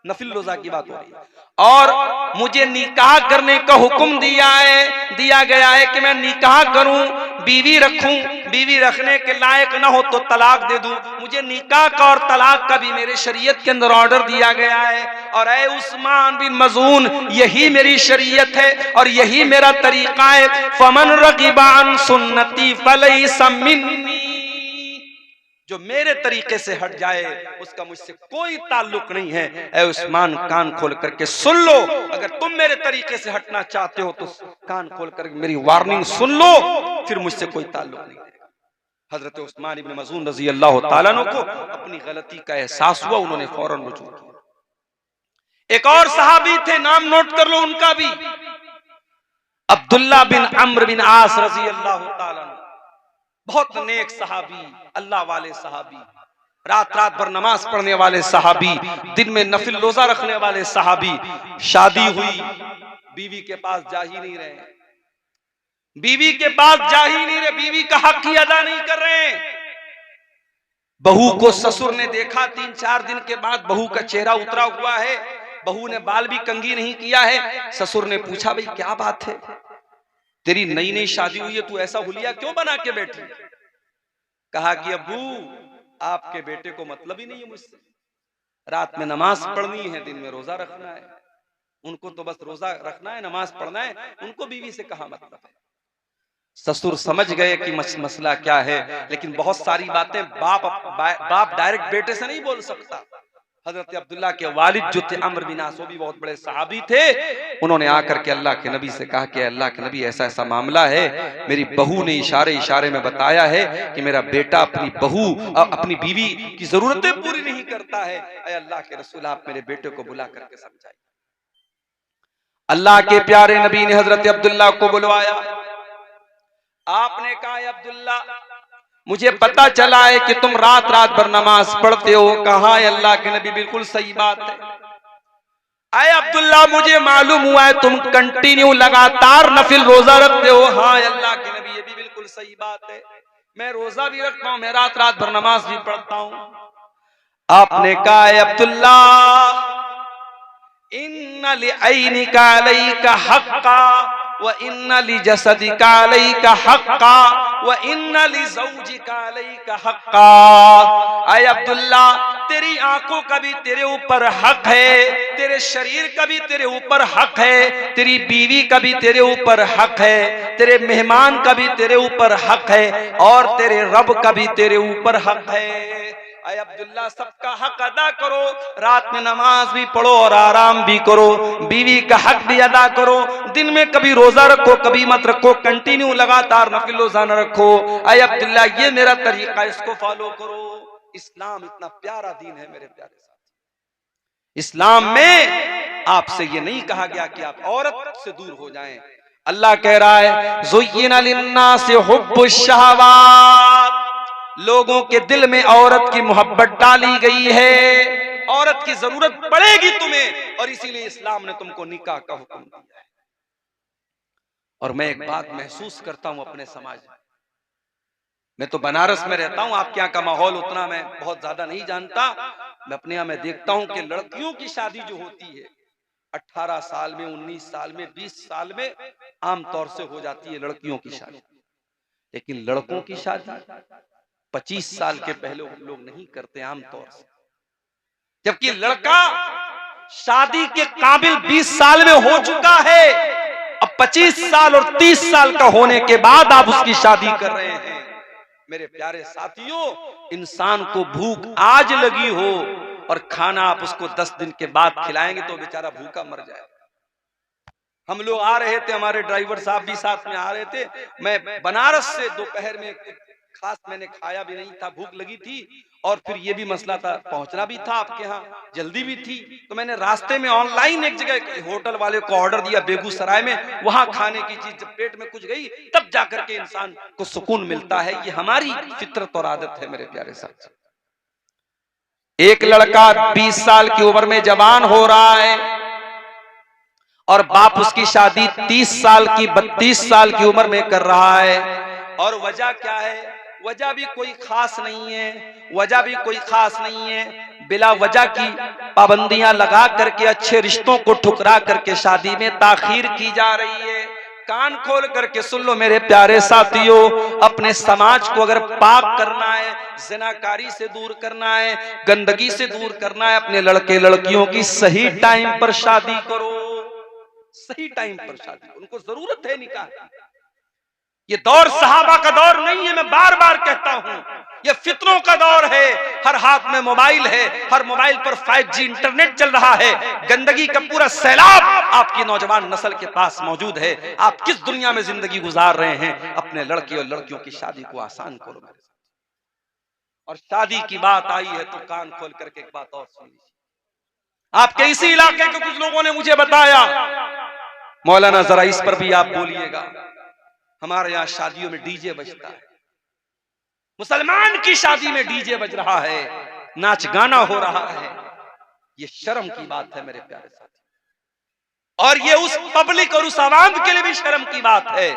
नफिल रोजा की बात हो रही है। और मुझे निकाह करने का हुक्म दिया गया है कि मैं निकाह करूं, बीवी रखूं, बीवी रखने के लायक ना हो तो तलाक दे दूं। मुझे निकाह का और तलाक का भी मेरे शरीयत के अंदर ऑर्डर दिया गया है। और ऐ उस्मान बिन मज़ऊन, यही मेरी शरीयत है और यही मेरा तरीका है। फमन रगिबा अन सुन्नती फलैसा मिन्नी, जो मेरे तरीके से हट जाए उसका मुझसे कोई ताल्लुक नहीं है। ऐ उस्मान, कान खोल करके सुन लो, अगर तुम मेरे तरीके से हटना चाहते हो तो कान खोल कर मेरी वार्निंग सुन लो, फिर मुझसे कोई ताल्लुक नहीं है। हजरत उस्मान इब्न मज़ऊन रज़ी अल्लाह तआला अन्हु को अपनी गलती का एहसास हुआ, उन्होंने फौरन रुजू किया। एक और सहाबी थे, नाम नोट कर लो उनका भी, अब्दुल्ला बिन अम्र बिन आस रज़ी अल्लाह तआला अन्हु, बहुत नेक सहाबी, अल्लाह वाले सहाबी, रात रात भर नमाज पढ़ने वाले सहाबी, दिन में नफिल रोजा रखने वाले सहाबी। शादी हुई, बीवी के पास जा ही नहीं रहे, बीवी के पास जा ही नहीं रहे, बीवी का हक ही अदा नहीं कर रहे। बहू को ससुर ने देखा, 3-4 दिन के बाद बहू का चेहरा उतरा हुआ है, बहू ने बाल भी कंघी नहीं किया है। ससुर ने पूछा, भाई क्या बात है, तेरी नई नई शादी हुई है, तू ऐसा हुलिया क्यों बना के बैठी? कहा कि अब्बू, आपके बेटे को मतलब ही नहीं है मुझसे, रात में नमाज पढ़नी है, दिन में रोजा रखना है, उनको तो बस रोजा रखना है, नमाज पढ़ना है, उनको बीवी से कहा मतलब है। ससुर समझ गए कि मसला क्या है, लेकिन बहुत सारी बातें बाप डायरेक्ट बेटे से नहीं बोल सकता। हजरत अब्दुल्ला के वालिद जो थे अम्र बिन आस, वो भी बहुत बड़े सहाबी थे, उन्होंने आकर के अल्लाह के नबी से कहा कि अल्लाह के नबी, ऐसा ऐसा मामला है, मेरी बहू ने इशारे में बताया है कि मेरा बेटा अपनी बीवी की जरूरतें पूरी नहीं करता है। ऐ अल्लाह के रसूल, आप मेरे बेटे को बुला करके समझाइए। अल्लाह के प्यारे नबी ने हजरत अब्दुल्ला को बुलवाया। आपने कहा, अब्दुल्ला, मुझे पता चला है कि तुम रात रात भर नमाज पढ़ते हो। कहा, अल्लाह के नबी, बिल्कुल सही बात है। आए अब्दुल्ला, मुझे मालूम हुआ है तुम कंटिन्यू लगातार नफिल रोजा रखते हो। हाँ अल्लाह के नबी, ये भी बिल्कुल सही बात है, मैं रोजा भी रखता हूं, मैं रात रात भर नमाज भी पढ़ता हूं। आपने कहा, अब्दुल्ला, इन्ना लिअयनिका अलैका हक्का व इन्ना लिजसदिका अलैका हक्का व इन्ना लिज़ौजिका अलैका हक्का। ऐ अब्दुल्ला, तेरी आंखों का भी तेरे ऊपर हक है, तेरे शरीर का भी तेरे ऊपर हक है, तेरी बीवी का भी तेरे ऊपर हक है, तेरे मेहमान का भी तेरे ऊपर हक है, और तेरे रब का भी तेरे ऊपर हक है। ऐ अब्दुल्ला, सबका हक अदा करो, रात में नमाज भी पढ़ो और आराम भी करो, बीवी का हक भी अदा करो, दिन में कभी रोजा रखो कभी मत रखो, कंटिन्यू लगातार नफिल रोजा न रखो। ऐ अब्दुल्ला, ये मेरा तरीका, इसको फॉलो करो। इस्लाम इतना प्यारा दीन है मेरे प्यारे साथी। इस्लाम में आपसे ये नहीं कहा गया कि आप औरत से दूर हो जाएं। अल्लाह कह रहा है ज़ुय्यिना लिन्नासि हुब्बुश शहवात, लोगों के दिल में औरत की मोहब्बत डाली गई है, औरत की जरूरत पड़ेगी तुम्हें, और इसीलिए इस्लाम ने तुमको निकाह का हुक्म दिया है। और मैं एक बात महसूस करता हूं अपने समाज में, मैं तो बनारस में रहता हूं, आपके यहाँ का माहौल उतना मैं बहुत ज्यादा नहीं जानता। मैं अपने यहाँ में देखता हूं कि लड़कियों की शादी जो होती है 18 साल में, 19 साल में, 20 साल में आमतौर से हो जाती है लड़कियों की शादी, लेकिन लड़कों की शादी 25 साल के पहले लोग नहीं करते आमतौर से। जबकि लड़का शादी के काबिल 20 साल में हो चुका है, अब 25 साल और 30 साल का होने के बाद आप उसकी शादी कर रहे हैं। मेरे प्यारे साथियों, इंसान को भूख आज लगी हो और खाना आप उसको 10 दिन के बाद खिलाएंगे तो बेचारा भूखा मर जाएगा। हम लोग आ रहे थे, हमारे ड्राइवर साहब भी साथ में आ रहे थे, मैं बनारस से दोपहर में खास मैंने खाया भी नहीं था, भूख लगी थी, और फिर ये भी मसला था, पहुंचना भी था आपके यहाँ, जल्दी भी थी, तो मैंने रास्ते में ऑनलाइन एक जगह होटल वाले को ऑर्डर दिया बेगूसराय में, वहां खाने की चीज जब पेट में कुछ गई तब जाकर के इंसान को सुकून मिलता है। ये हमारी फितरत और आदत है मेरे प्यारे साथ। एक लड़का 20 साल की उम्र में जवान हो रहा है और बाप उसकी शादी 30 साल की 32 साल की उम्र में कर रहा है, और वजह क्या है? वजह भी कोई खास नहीं है, वजह भी कोई खास नहीं है, बिला वजह की पाबंदियां लगा करके अच्छे रिश्तों को ठुकरा करके शादी में ताखीर की जा रही है। कान खोल करके सुन लो मेरे प्यारे साथियों, अपने समाज को अगर पाक करना है, ज़िनाकारी से दूर करना है, गंदगी से दूर करना है, अपने लड़के लड़कियों की सही टाइम पर शादी करो, सही टाइम पर शादी, उनको जरूरत है निकाह की। ये दौर सहाबा का दौर नहीं है, मैं बार बार कहता हूं, ये फितरों का दौर है। हर हाथ में मोबाइल है, हर मोबाइल पर 5G इंटरनेट चल रहा है, गंदगी का पूरा सैलाब आपकी नौजवान नस्ल के पास मौजूद है। आप किस दुनिया में जिंदगी गुजार रहे हैं? अपने लड़के और लड़कियों की शादी को आसान करो मेरे साथ। और शादी की बात आई है तो कान खोल करके एक बात और सुन लीजिए। आपके इसी इलाके के कुछ लोगों ने मुझे बताया, मौलाना जरा इस पर भी आप बोलिएगा, हमारे यहाँ शादियों में डीजे बजता है, मुसलमान की शादी में डीजे बज रहा है, नाच गाना हो रहा है। ये शर्म की बात है मेरे प्यारे साथी, और ये उस पब्लिक और उस आवाम के लिए भी शर्म की बात है।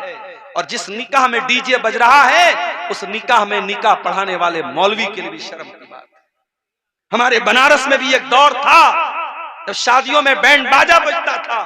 और जिस निकाह में डीजे बज रहा है, उस निकाह में निकाह पढ़ाने वाले मौलवी के लिए भी शर्म की बात है। हमारे बनारस में भी एक दौर था जब शादियों में बैंड बाजा बजता था,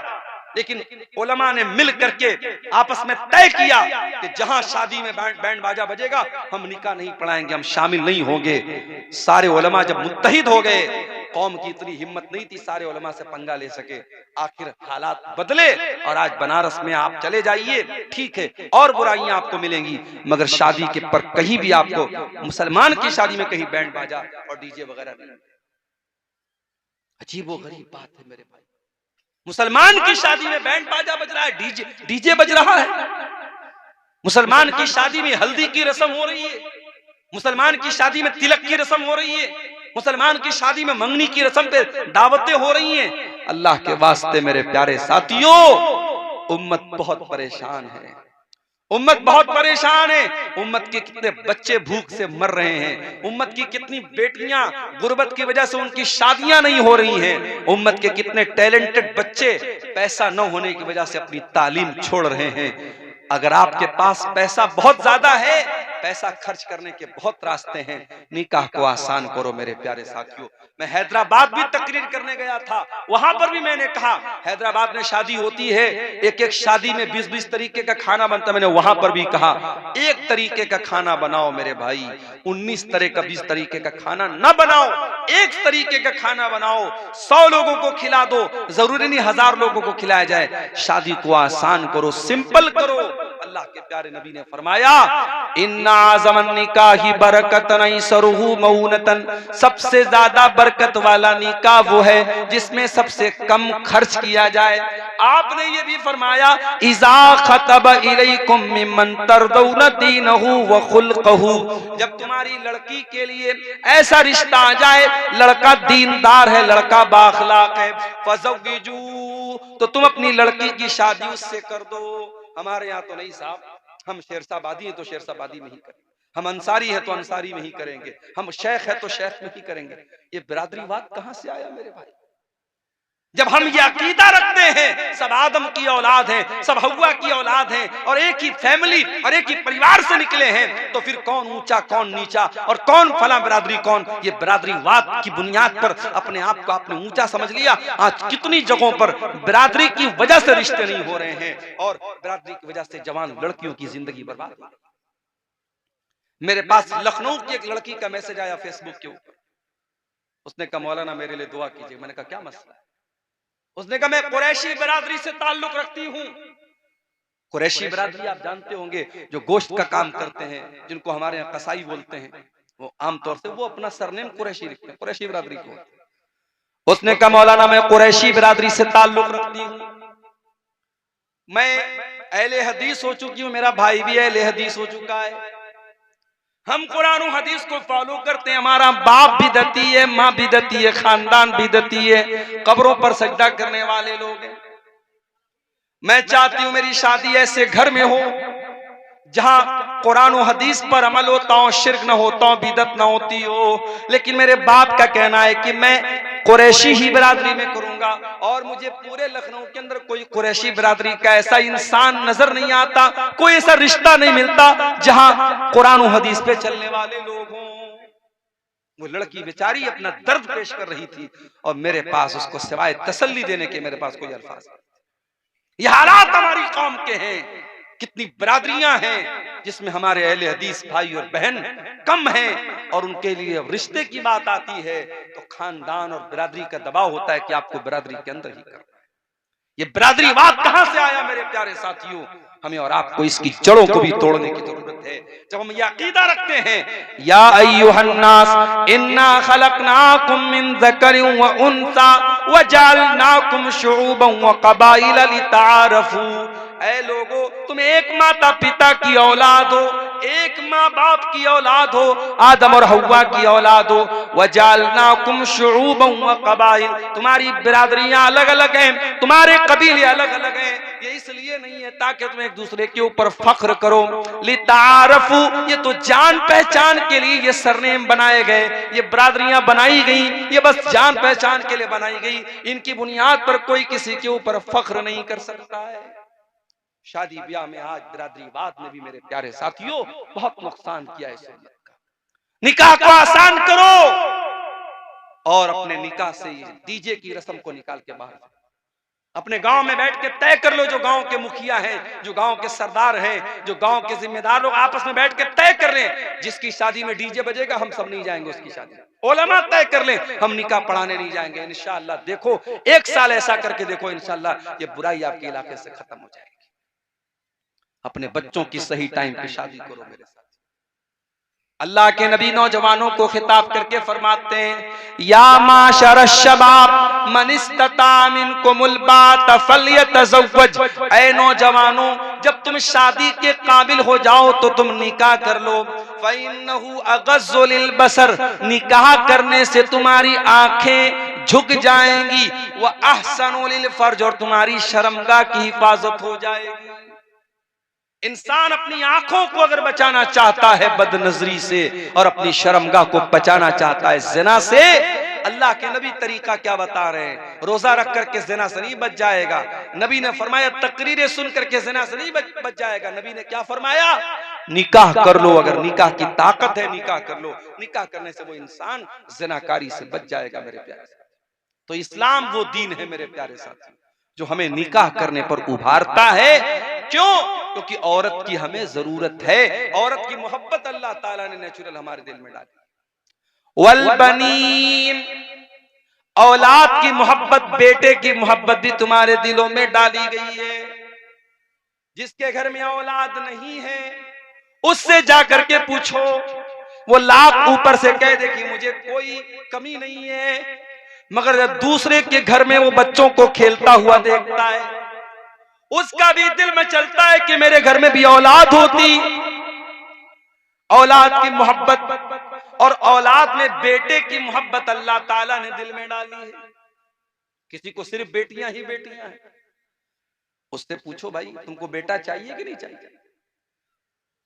लेकिन उलमा ने मिल करके आपस में तय किया कि जहां शादी में बैंड बाजा बजेगा हम निकाह नहीं पढ़ाएंगे, हम शामिल नहीं होंगे। सारे उलमा जब मुत्तहिद हो गए, कौम की इतनी हिम्मत नहीं थी सारे उलमा से पंगा ले सके, आखिर हालात बदले और आज बनारस में आप चले जाइए, ठीक है और बुराइयां आपको मिलेंगी, मगर शादी के पर कहीं भी आपको मुसलमान की शादी में कहीं बैंड बाजा और डीजे वगैरह नहीं। अजीब व गरीब बात है मेरे भाई, मुसलमान की शादी में बैंड बाजा बज रहा है, डीजे बज रहा है। मुसलमान की शादी में हल्दी की रस्म हो रही है, मुसलमान की शादी में तिलक की रस्म हो रही है, मुसलमान की शादी में मंगनी की रस्म पे दावतें हो रही हैं। अल्लाह के वास्ते मेरे प्यारे साथियों, उम्मत बहुत परेशान है, उम्मत बहुत परेशान है। उम्मत के कितने बच्चे भूख से मर रहे हैं, उम्मत की कितनी बेटियां गुर्बत की वजह से उनकी शादियां नहीं हो रही हैं, उम्मत के कितने टैलेंटेड बच्चे पैसा न होने की वजह से अपनी तालीम छोड़ रहे हैं। अगर आपके पास पैसा बहुत ज्यादा है, पैसा खर्च करने के बहुत रास्ते हैं, निकाह को आसान करो मेरे प्यारे साथियों। मैं हैदराबाद भी तकरीर करने गया था, वहां पर भी मैंने कहा हैदराबाद में शादी होती है, एक एक शादी में 20-20 तरीके का खाना बनता है। मैंने वहां पर भी कहा एक तरीके का खाना बनाओ मेरे भाई, 19 तरह का 20 तरीके का खाना न बनाओ, एक तरीके का खाना बनाओ, 100 लोगों को खिला दो, जरूरी नहीं 1000 लोगों को खिलाया जाए। शादी को आसान करो, सिंपल करो। अल्लाह के प्यारे नबी ने फरमाया, इन्ना आज़मन निकाही बरकतन ऐसरुहु मऊनतन, सबसे ज्यादा बरकत वाला निकाह वो है जिसमें सबसे कम खर्च किया जाए। आपने ये भी फरमाया, इज़ा खतब इलैकुम मिम्मन तरदौन दीनहु व खुल्क़हु, जब तुम्हारी लड़की के लिए ऐसा रिश्ता आ जाए, लड़का दीनदार है, लड़का बाखलाक है, फज़व्विजू, तो तुम अपनी लड़की की शादी उससे कर दो। हमारे यहाँ तो नहीं साहब, हम शेरशाबादी हैं तो शेरशाबादी में ही करेंगे, हम अंसारी हैं तो अंसारी में ही करेंगे, हम शेख है तो शेख में ही करेंगे। ये बिरादरीवाद कहां से आया मेरे भाई? जब हम ये अकीदा रखते हैं सब आदम की औलाद हैं, सब हव्वा की औलाद हैं और एक ही फैमिली और एक ही परिवार से निकले हैं, तो फिर कौन ऊंचा कौन नीचा और कौन फला बिरादरी कौन? ये बिरादरीवाद की बुनियाद पर अपने आप को आपने ऊंचा समझ लिया। आज कितनी जगहों पर बिरादरी की वजह से रिश्ते नहीं हो रहे हैं और बिरादरी की वजह से जवान लड़कियों की जिंदगी बर्बाद हो। मेरे पास लखनऊ की एक लड़की का मैसेज आया फेसबुक के ऊपर, उसने कहा मौलाना मेरे लिए दुआ कीजिए। मैंने कहा क्या मसला है? उसने कहा मैं कुरैशी बिरादरी से ताल्लुक रखती हूँ। कुरैशी बिरादरी आप जानते होंगे, जो गोश्त का काम करते हैं, जिनको हमारे यहाँ कसाई बोलते हैं, वो आमतौर से वो अपना सरनेम कुरैशी लिखते हैं, कुरैशी बिरादरी को। उसने कहा मौलाना मैं कुरैशी बिरादरी से ताल्लुक रखती हूँ, मैं अहले हदीस हो चुकी हूँ, मेरा भाई भी अहले हदीस हो चुका है, हम कुरान और हदीस को फॉलो करते हैं, हमारा बाप बिदती है, माँ बिदती है, खानदान बिदती है, कब्रों पर सजदा करने वाले लोग हैं। मैं चाहती हूं मेरी शादी ऐसे घर में हो जहां कुरान और हदीस पर अमल होता हो, शिर्क न होता हो, बिदत न होती हो। लेकिन मेरे बाप का कहना है कि मैं कुरैशी ही बिरादरी में करूंगा और मुझे पूरे लखनऊ के अंदर कोई कुरैशी बिरादरी का ऐसा इंसान नजर नहीं आता, कोई ऐसा रिश्ता नहीं मिलता जहां कुरान और हदीस पे चलने वाले लोग हों। वो लड़की बेचारी अपना दर्द पेश कर रही थी और मेरे पास उसको सिवाय तसल्ली देने के मेरे पास कोई अल्फाज नहीं। ये हालात हमारी कौम के हैं। कितनी बिरादरियां हैं जिसमें हमारे अहले हदीस भाई और बहन कम हैं और उनके लिए रिश्ते की बात आती है तो खानदान और बिरादरी का दबाव होता है कि आपको बिरादरी के अंदर ही करना है। ये बिरादरीवाद कहां से आया मेरे प्यारे साथियों? हमें और आपको इसकी जड़ों को भी तोड़ने की जरूरत है। जब हम ये अकीदा रखते हैं, या अय्युहन्नास इन्ना खलकनाकुम मिन ज़करिन व उन्सा व जअलनाकुम शुऊबन व क़बाइल लिताअरफू, ऐ लोगो तुम एक माता पिता की औलाद हो, एक माँ बाप की औलाद हो, आदम और हव्वा की औलाद हो, वजालनाकुम शुऊबन व क़बाइल, तुम्हारी बिरादरियां अलग अलग हैं, तुम्हारे कबीले अलग अलग हैं। ये इसलिए नहीं है ताकि तुम एक दूसरे के ऊपर फख्र करो, लितारफू, ये तो जान पहचान के लिए ये सरनेम बनाए गए, ये बिरादरियां बनाई गई, ये बस जान पहचान के लिए बनाई गई। इनकी बुनियाद पर कोई किसी के ऊपर फख्र नहीं कर सकता है। शादी ब्याह में आज बिरादरीवाद ने भी मेरे प्यारे साथियों बहुत नुकसान किया है। सुन्नत का निकाह को आसान करो और अपने निकाह से डीजे की रस्म को निकाल के बाहर अपने गांव में बैठ के तय कर लो। जो गांव के मुखिया हैं, जो गांव के सरदार हैं, जो गांव के जिम्मेदार लोग आपस में बैठ के तय कर लें, जिसकी शादी में डीजे बजेगा हम सब नहीं जाएंगे उसकी शादी। उलमा तय कर लें हम निकाह पढ़ाने नहीं जाएंगे। इंशाअल्लाह देखो, एक साल ऐसा करके देखो, इंशाअल्लाह ये बुराई आपके इलाके से खत्म हो जाएगी। अपने बच्चों की सही टाइम पे शादी करो मेरे साथ। अल्लाह के नबी नौजवानों को खिताब करके फरमाते हैं, या माशर शबाब मन इस्तता मिनकुमुल बात फल्यतज़व्वज, ऐ नौजवानों जब तुम शादी के काबिल हो जाओ तो तुम निकाह कर लो। फ़इन्नहु अग़ज़्ज़ु लिलबसर, निकाह करने से तुम्हारी आंखें झुक जाएंगी, व अहसनु लिलफर्ज, और तुम्हारी शर्मगाह की हिफाजत हो जाएगी। इंसान अपनी आंखों को अगर बचाना चाहता है बदनजरी से और अपनी शर्मगाह को बचाना चाहता है जिना से, अल्लाह के नबी तरीका क्या बता रहे हैं? रोजा रख करके जिना से नहीं बच जाएगा। नबी ने फरमाया तकरीरें सुन करके जिना से नहीं बच जाएगा। नबी ने क्या फरमाया? निकाह कर लो, अगर निकाह की ताकत है निकाह कर लो। निकाह करने से वो इंसान जिनाकारी से बच जाएगा मेरे प्यारे। तो इस्लाम वो दीन है मेरे प्यारे साथी जो हमें निकाह करने पर उभारता है। क्यों? क्योंकि औरत की हमें जरूरत है। औरत की मोहब्बत अल्लाह ताला ने नेचुरल हमारे दिल में डाली। वल बनीन, औलाद की मोहब्बत, बेटे की मोहब्बत भी तुम्हारे दिलों में डाली गई है। जिसके घर में औलाद नहीं है उससे जाकर के पूछो, वो लाख ऊपर से कह दे कि मुझे कोई कमी नहीं है, मगर जब दूसरे के घर में वो बच्चों को खेलता हुआ देखता है उसका भी दिल में चलता है कि मेरे घर में भी औलाद होती। औलाद की मोहब्बत और औलाद में बेटे की मोहब्बत अल्लाह ताला ने दिल में डाली है। किसी को सिर्फ बेटियां ही बेटियां हैं, उससे पूछो भाई तुमको बेटा चाहिए कि नहीं चाहिए।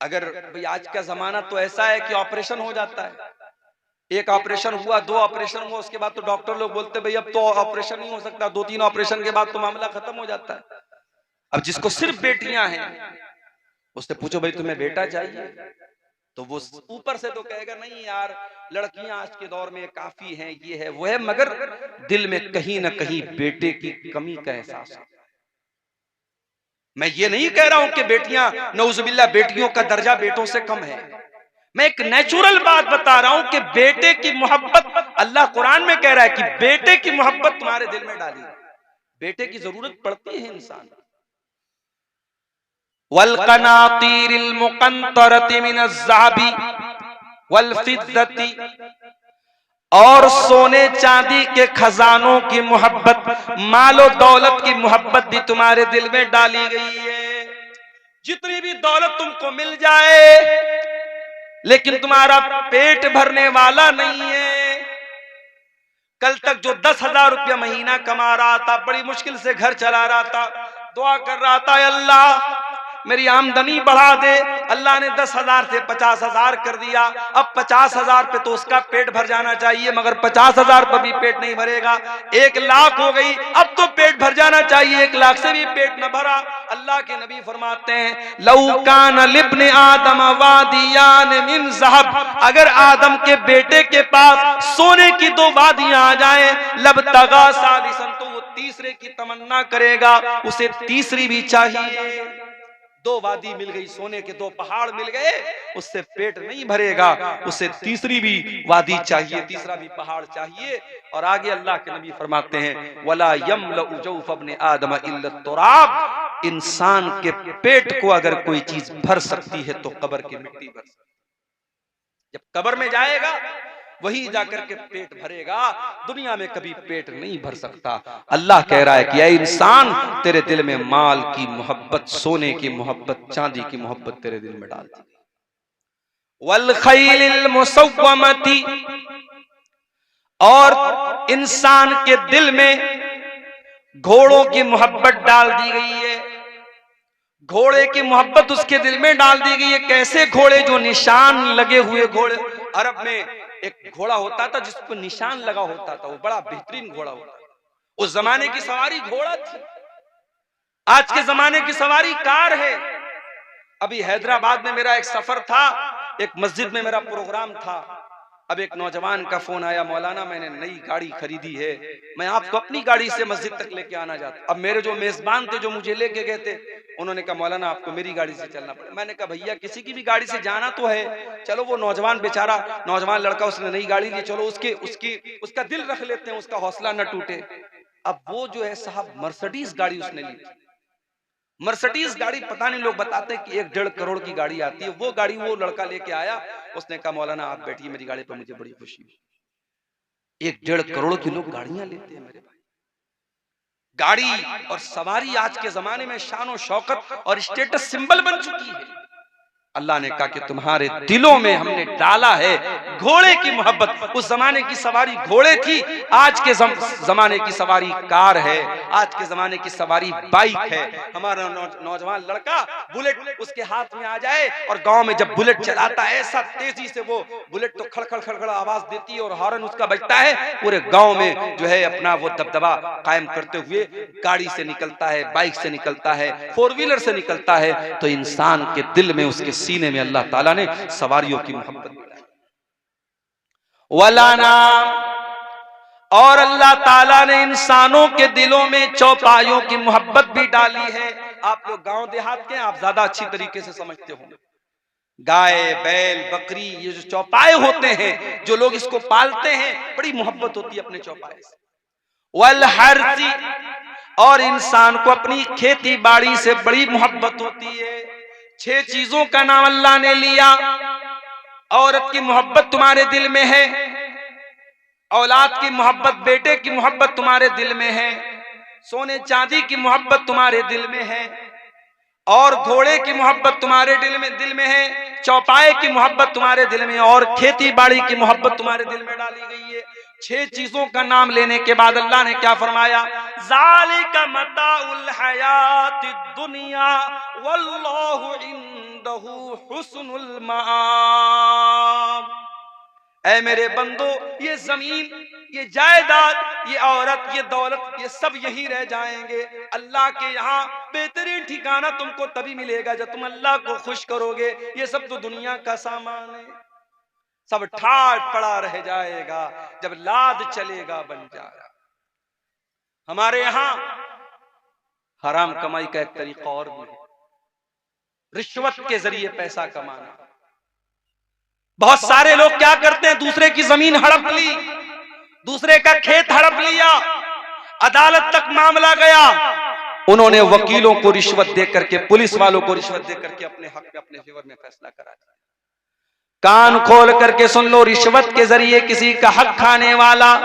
अगर भाई आज का जमाना तो ऐसा है कि ऑपरेशन हो जाता है, एक ऑपरेशन हुआ, दो ऑपरेशन हुआ, उसके बाद तो डॉक्टर लोग बोलते भाई अब तो ऑपरेशन नहीं हो सकता, दो तीन ऑपरेशन के बाद तो मामला खत्म हो जाता है। अब जिसको सिर्फ बेटियां हैं उससे पूछो भाई तुम्हें बेटा चाहिए, तो वो ऊपर से तो कहेगा नहीं यार लड़कियां आज के दौर में काफी हैं, ये है वो है, मगर दिल में कहीं ना कहीं बेटे की कमी का एहसास है। मैं ये नहीं कह रहा हूं कि बेटियां नौजुबिल्ला बेटियों का दर्जा बेटों से कम है, मैं एक नेचुरल बात बता रहा हूं कि बेटे की मोहब्बत अल्लाह कुरान में कह रहा है कि बेटे की मोहब्बत तुम्हारे दिल में डाली। बेटे की जरूरत पड़ती है इंसान। वल कनातीरिल मुकंतरति मिनज़ ज़हबी वल फिद्दती, और सोने चांदी के खजानों की मोहब्बत, मालो दौलत की मोहब्बत भी तुम्हारे दिल में डाली गई है। जितनी भी दौलत तुमको मिल जाए लेकिन तुम्हारा पेट भरने वाला नहीं है। कल तक जो 10,000 रुपया महीना कमा रहा था, बड़ी मुश्किल से घर चला रहा था, दुआ कर रहा था अल्लाह मेरी आमदनी बढ़ा दे, अल्लाह ने 10,000 से 50,000 कर दिया। अब 50,000 पे तो उसका पेट भर जाना चाहिए, मगर 50,000 पर भी पेट नहीं भरेगा। 1,00,000 हो गई, अब तो पेट भर जाना चाहिए, 1,00,000 से भी पेट न भरा। अल्लाह के नबी फरमाते हैं लौ कान लिब्ने आदम वादियान मिन ज़हब, अगर आदम के बेटे के पास सोने की 2 वादियां आ जाए, लबतगा सालिसन, तो वो तीसरे की तमन्ना करेगा, उसे तीसरी भी चाहिए। 2 वादी मिल गई, सोने के 2 पहाड़ मिल गए, उससे पेट नहीं भरेगा, उसे तीसरी भी वादी चाहिए, तीसरा भी पहाड़ चाहिए। और आगे अल्लाह के नबी फरमाते हैं वला यमलउ जौफ इब्न आदम इल्ला तुराब, इंसान के पेट को अगर कोई चीज भर सकती है तो कब्र की मिट्टी भर सकती है। जब कब्र में जाएगा वही जाकर के पेट भरेगा, दुनिया में कभी पेट नहीं भर सकता। अल्लाह कह रहा है कि ऐ इंसान, तेरे दिल में माल की मोहब्बत, सोने की मोहब्बत, चांदी की मोहब्बत तेरे दिल में डाल दी। वल खैलिल मुसव्वमती, और इंसान के दिल में घोड़ों की मोहब्बत डाल दी गई है। घोड़े की मोहब्बत उसके दिल में डाल दी गई है। कैसे घोड़े? जो निशान लगे हुए घोड़े। अरब में एक घोड़ा होता था जिस पर निशान लगा होता था, वो बड़ा बेहतरीन घोड़ा होता था। उस जमाने की सवारी घोड़ा थी, आज के जमाने की सवारी कार है। अभी हैदराबाद में मेरा एक सफर था, एक मस्जिद में मेरा प्रोग्राम था। अब एक नौजवान का फोन आया, मौलाना मैंने नई गाड़ी खरीदी है, मैं आपको अपनी गाड़ी से मस्जिद तक लेके आना चाहता। अब मेरे जो मेजबान थे जो मुझे लेके गए थे, उन्होंने कहा मौलाना आपको मेरी गाड़ी से चलना पड़ेगा। मैंने कहा भैया किसी की भी गाड़ी से जाना तो है, चलो वो नौजवान बेचारा, नौजवान लड़का, उसने नई गाड़ी ली, चलो उसका दिल रख लेते हैं, उसका हौसला न टूटे। अब वो जो है साहब मर्सिडीज गाड़ी उसने ली। मर्सिडीज गाड़ी, पता नहीं, लोग बताते हैं कि 1-1.5 करोड़ की गाड़ी आती है। वो गाड़ी वो लड़का लेके आया, उसने कहा मौलाना आप बैठिए मेरी गाड़ी पर, मुझे बड़ी खुशी हुई। 1-1.5 करोड़ की लोग गाड़ियां लेते हैं मेरे भाई। गाड़ी और सवारी आज के जमाने में शान और शौकत और स्टेटस सिंबल बन चुकी है। अल्लाह ने कहा कि तुम्हारे दिलों में हमने डाला है घोड़े की मोहब्बत। उस जमाने की सवारी घोड़े थी, आज के जमाने की सवारी कार है, आज के जमाने की सवारी बाइक है। हमारा नौजवान लड़का बुलेट उसके हाथ में आ जाए और गांव में जब बुलेट चलाता है, ऐसा तेजी से वो बुलेट तो खड़खड़ खड़खड़ आवाज देती है और हॉर्न उसका बजता है, पूरे गांव में जो है अपना वो दबदबा कायम करते हुए गाड़ी से निकलता है, बाइक से निकलता है, 4 व्हीलर से निकलता है। तो इंसान के दिल में, उसके सीने में अल्लाह ताला ने सवारियों की मोहब्बत डाली। वलाना, और अल्लाह ताला ने इंसानों के दिलों में चौपाइयों की मोहब्बत भी डाली है। आप लोग गांव देहात के, आप ज्यादा अच्छी तरीके से समझते होंगे। गाय, बैल, बकरी, ये जो चौपाए होते हैं, जो लोग इसको पालते हैं, बड़ी मोहब्बत होती है अपने चौपाए से। वल हर्सी, और इंसान को अपनी खेती बाड़ी से बड़ी मोहब्बत होती है। 6 चीजों का नाम अल्लाह ने लिया। औरत की मोहब्बत तुम्हारे दिल में है, औलाद की मोहब्बत, बेटे की मोहब्बत तुम्हारे दिल में है, सोने चांदी की मोहब्बत तुम्हारे दिल में है, और घोड़े की मोहब्बत तुम्हारे दिल में है, चौपाए की मोहब्बत तुम्हारे दिल में, और खेती बाड़ी की मोहब्बत तुम्हारे दिल में डाली गई है। 6 चीजों का नाम लेने के बाद अल्लाह ने क्या फरमाया? ज़ालिका मताउल हयातिद दुनिया वल्लाहु इंदहु हुस्नुल मआब। ऐ मेरे बंदो, ये जमीन, ये जायदाद, ये औरत, ये दौलत, ये सब यहीं रह जाएंगे। अल्लाह के यहाँ बेहतरीन ठिकाना तुमको तभी मिलेगा जब तुम अल्लाह को खुश करोगे। ये सब तो दुनिया का सामान है, सब ठाट पड़ा रह जाएगा जब लाद चलेगा बन जाएगा। हमारे यहाँ हराम कमाई का एक तरीका और भी है, रिश्वत के जरिए पैसा कमाना। बहुत सारे लोग क्या करते हैं, दूसरे की जमीन हड़प ली, दूसरे का खेत हड़प लिया, अदालत तक मामला गया, उन्होंने वकीलों को रिश्वत दे करके, पुलिस वालों को रिश्वत दे करके अपने हक में, अपने फेवर में फैसला करा दिया। कान खोल करके सुन लो, रिश्वत के जरिए किसी का हक खाने वाला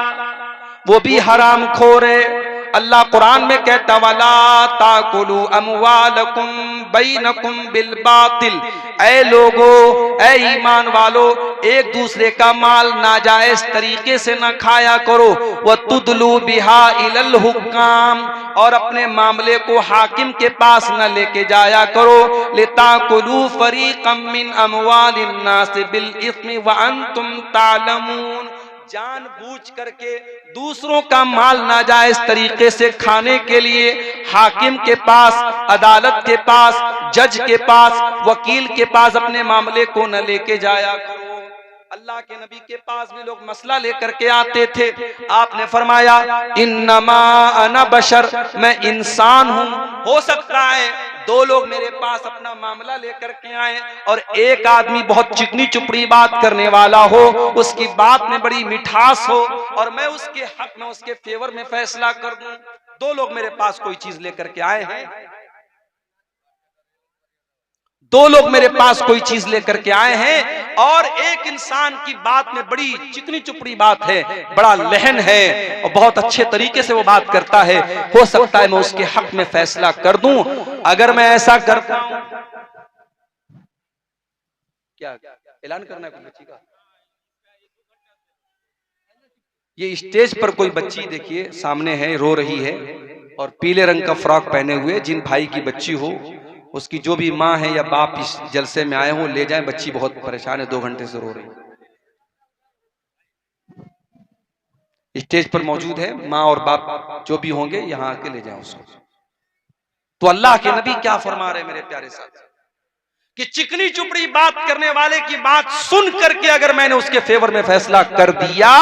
वो भी हराम खोर है। अल्लाह कुरान में कहता, वला ताकुलू अमवालकुम बैनकुम बिल बातिल। ऐ लोगो, ऐ ईमान वालो, एक दूसरे का माल नाजायज तरीके से न खाया करो। व तुदलू बिहा इलल हुक्काम, और अपने मामले को हाकिम के पास न लेके जाया करो। लिताकुलू फरीक़म मिन अमवालिन नास बिल इस्मि व अंतुम तालमून। जानबूझ करके दूसरों का माल नाजायज तरीके से खाने के लिए हाकिम के पास, अदालत के पास, जज के पास, वकील के पास अपने मामले को न लेके जाया करो। अल्लाह के नबी के पास भी लोग मसला लेकर के आते थे। आपने फरमाया, इन्नमा अना बशर, मैं इंसान हूं। हो सकता है 2 लोग मेरे पास अपना मामला लेकर के आए और एक आदमी बहुत चिकनी चुपड़ी बात करने वाला हो, उसकी बात में बड़ी मिठास हो, और मैं उसके हक में, उसके फेवर में फैसला कर दूं। 2 लोग मेरे पास कोई चीज लेकर के आए हैं, 2 लोग मेरे पास कोई चीज लेकर के आए हैं, और एक इंसान की बात में बड़ी चिकनी चुपड़ी बात है, बड़ा लहन है और बहुत अच्छे तरीके से वो बात करता है। हो सकता है मैं उसके हक में फैसला कर दूं। अगर मैं ऐसा करता हूं, क्या ऐलान करना है कोई बच्ची का? ये स्टेज पर कोई बच्ची देखिए सामने है, रो रही है, और पीले रंग का फ्रॉक पहने हुए। जिन भाई की बच्ची हो, उसकी जो भी माँ है या बाप इस जलसे में आए हो, ले जाएं। बच्ची बहुत परेशान है, 2 घंटे से रो रही है। स्टेज पर मौजूद है, माँ और बाप जो भी होंगे, यहां आके ले जाएं उसको। तो अल्लाह के नबी क्या फरमा रहे मेरे प्यारे साथ, कि चिकनी चुपड़ी बात करने वाले की बात सुन करके अगर मैंने उसके फेवर में फैसला कर दिया,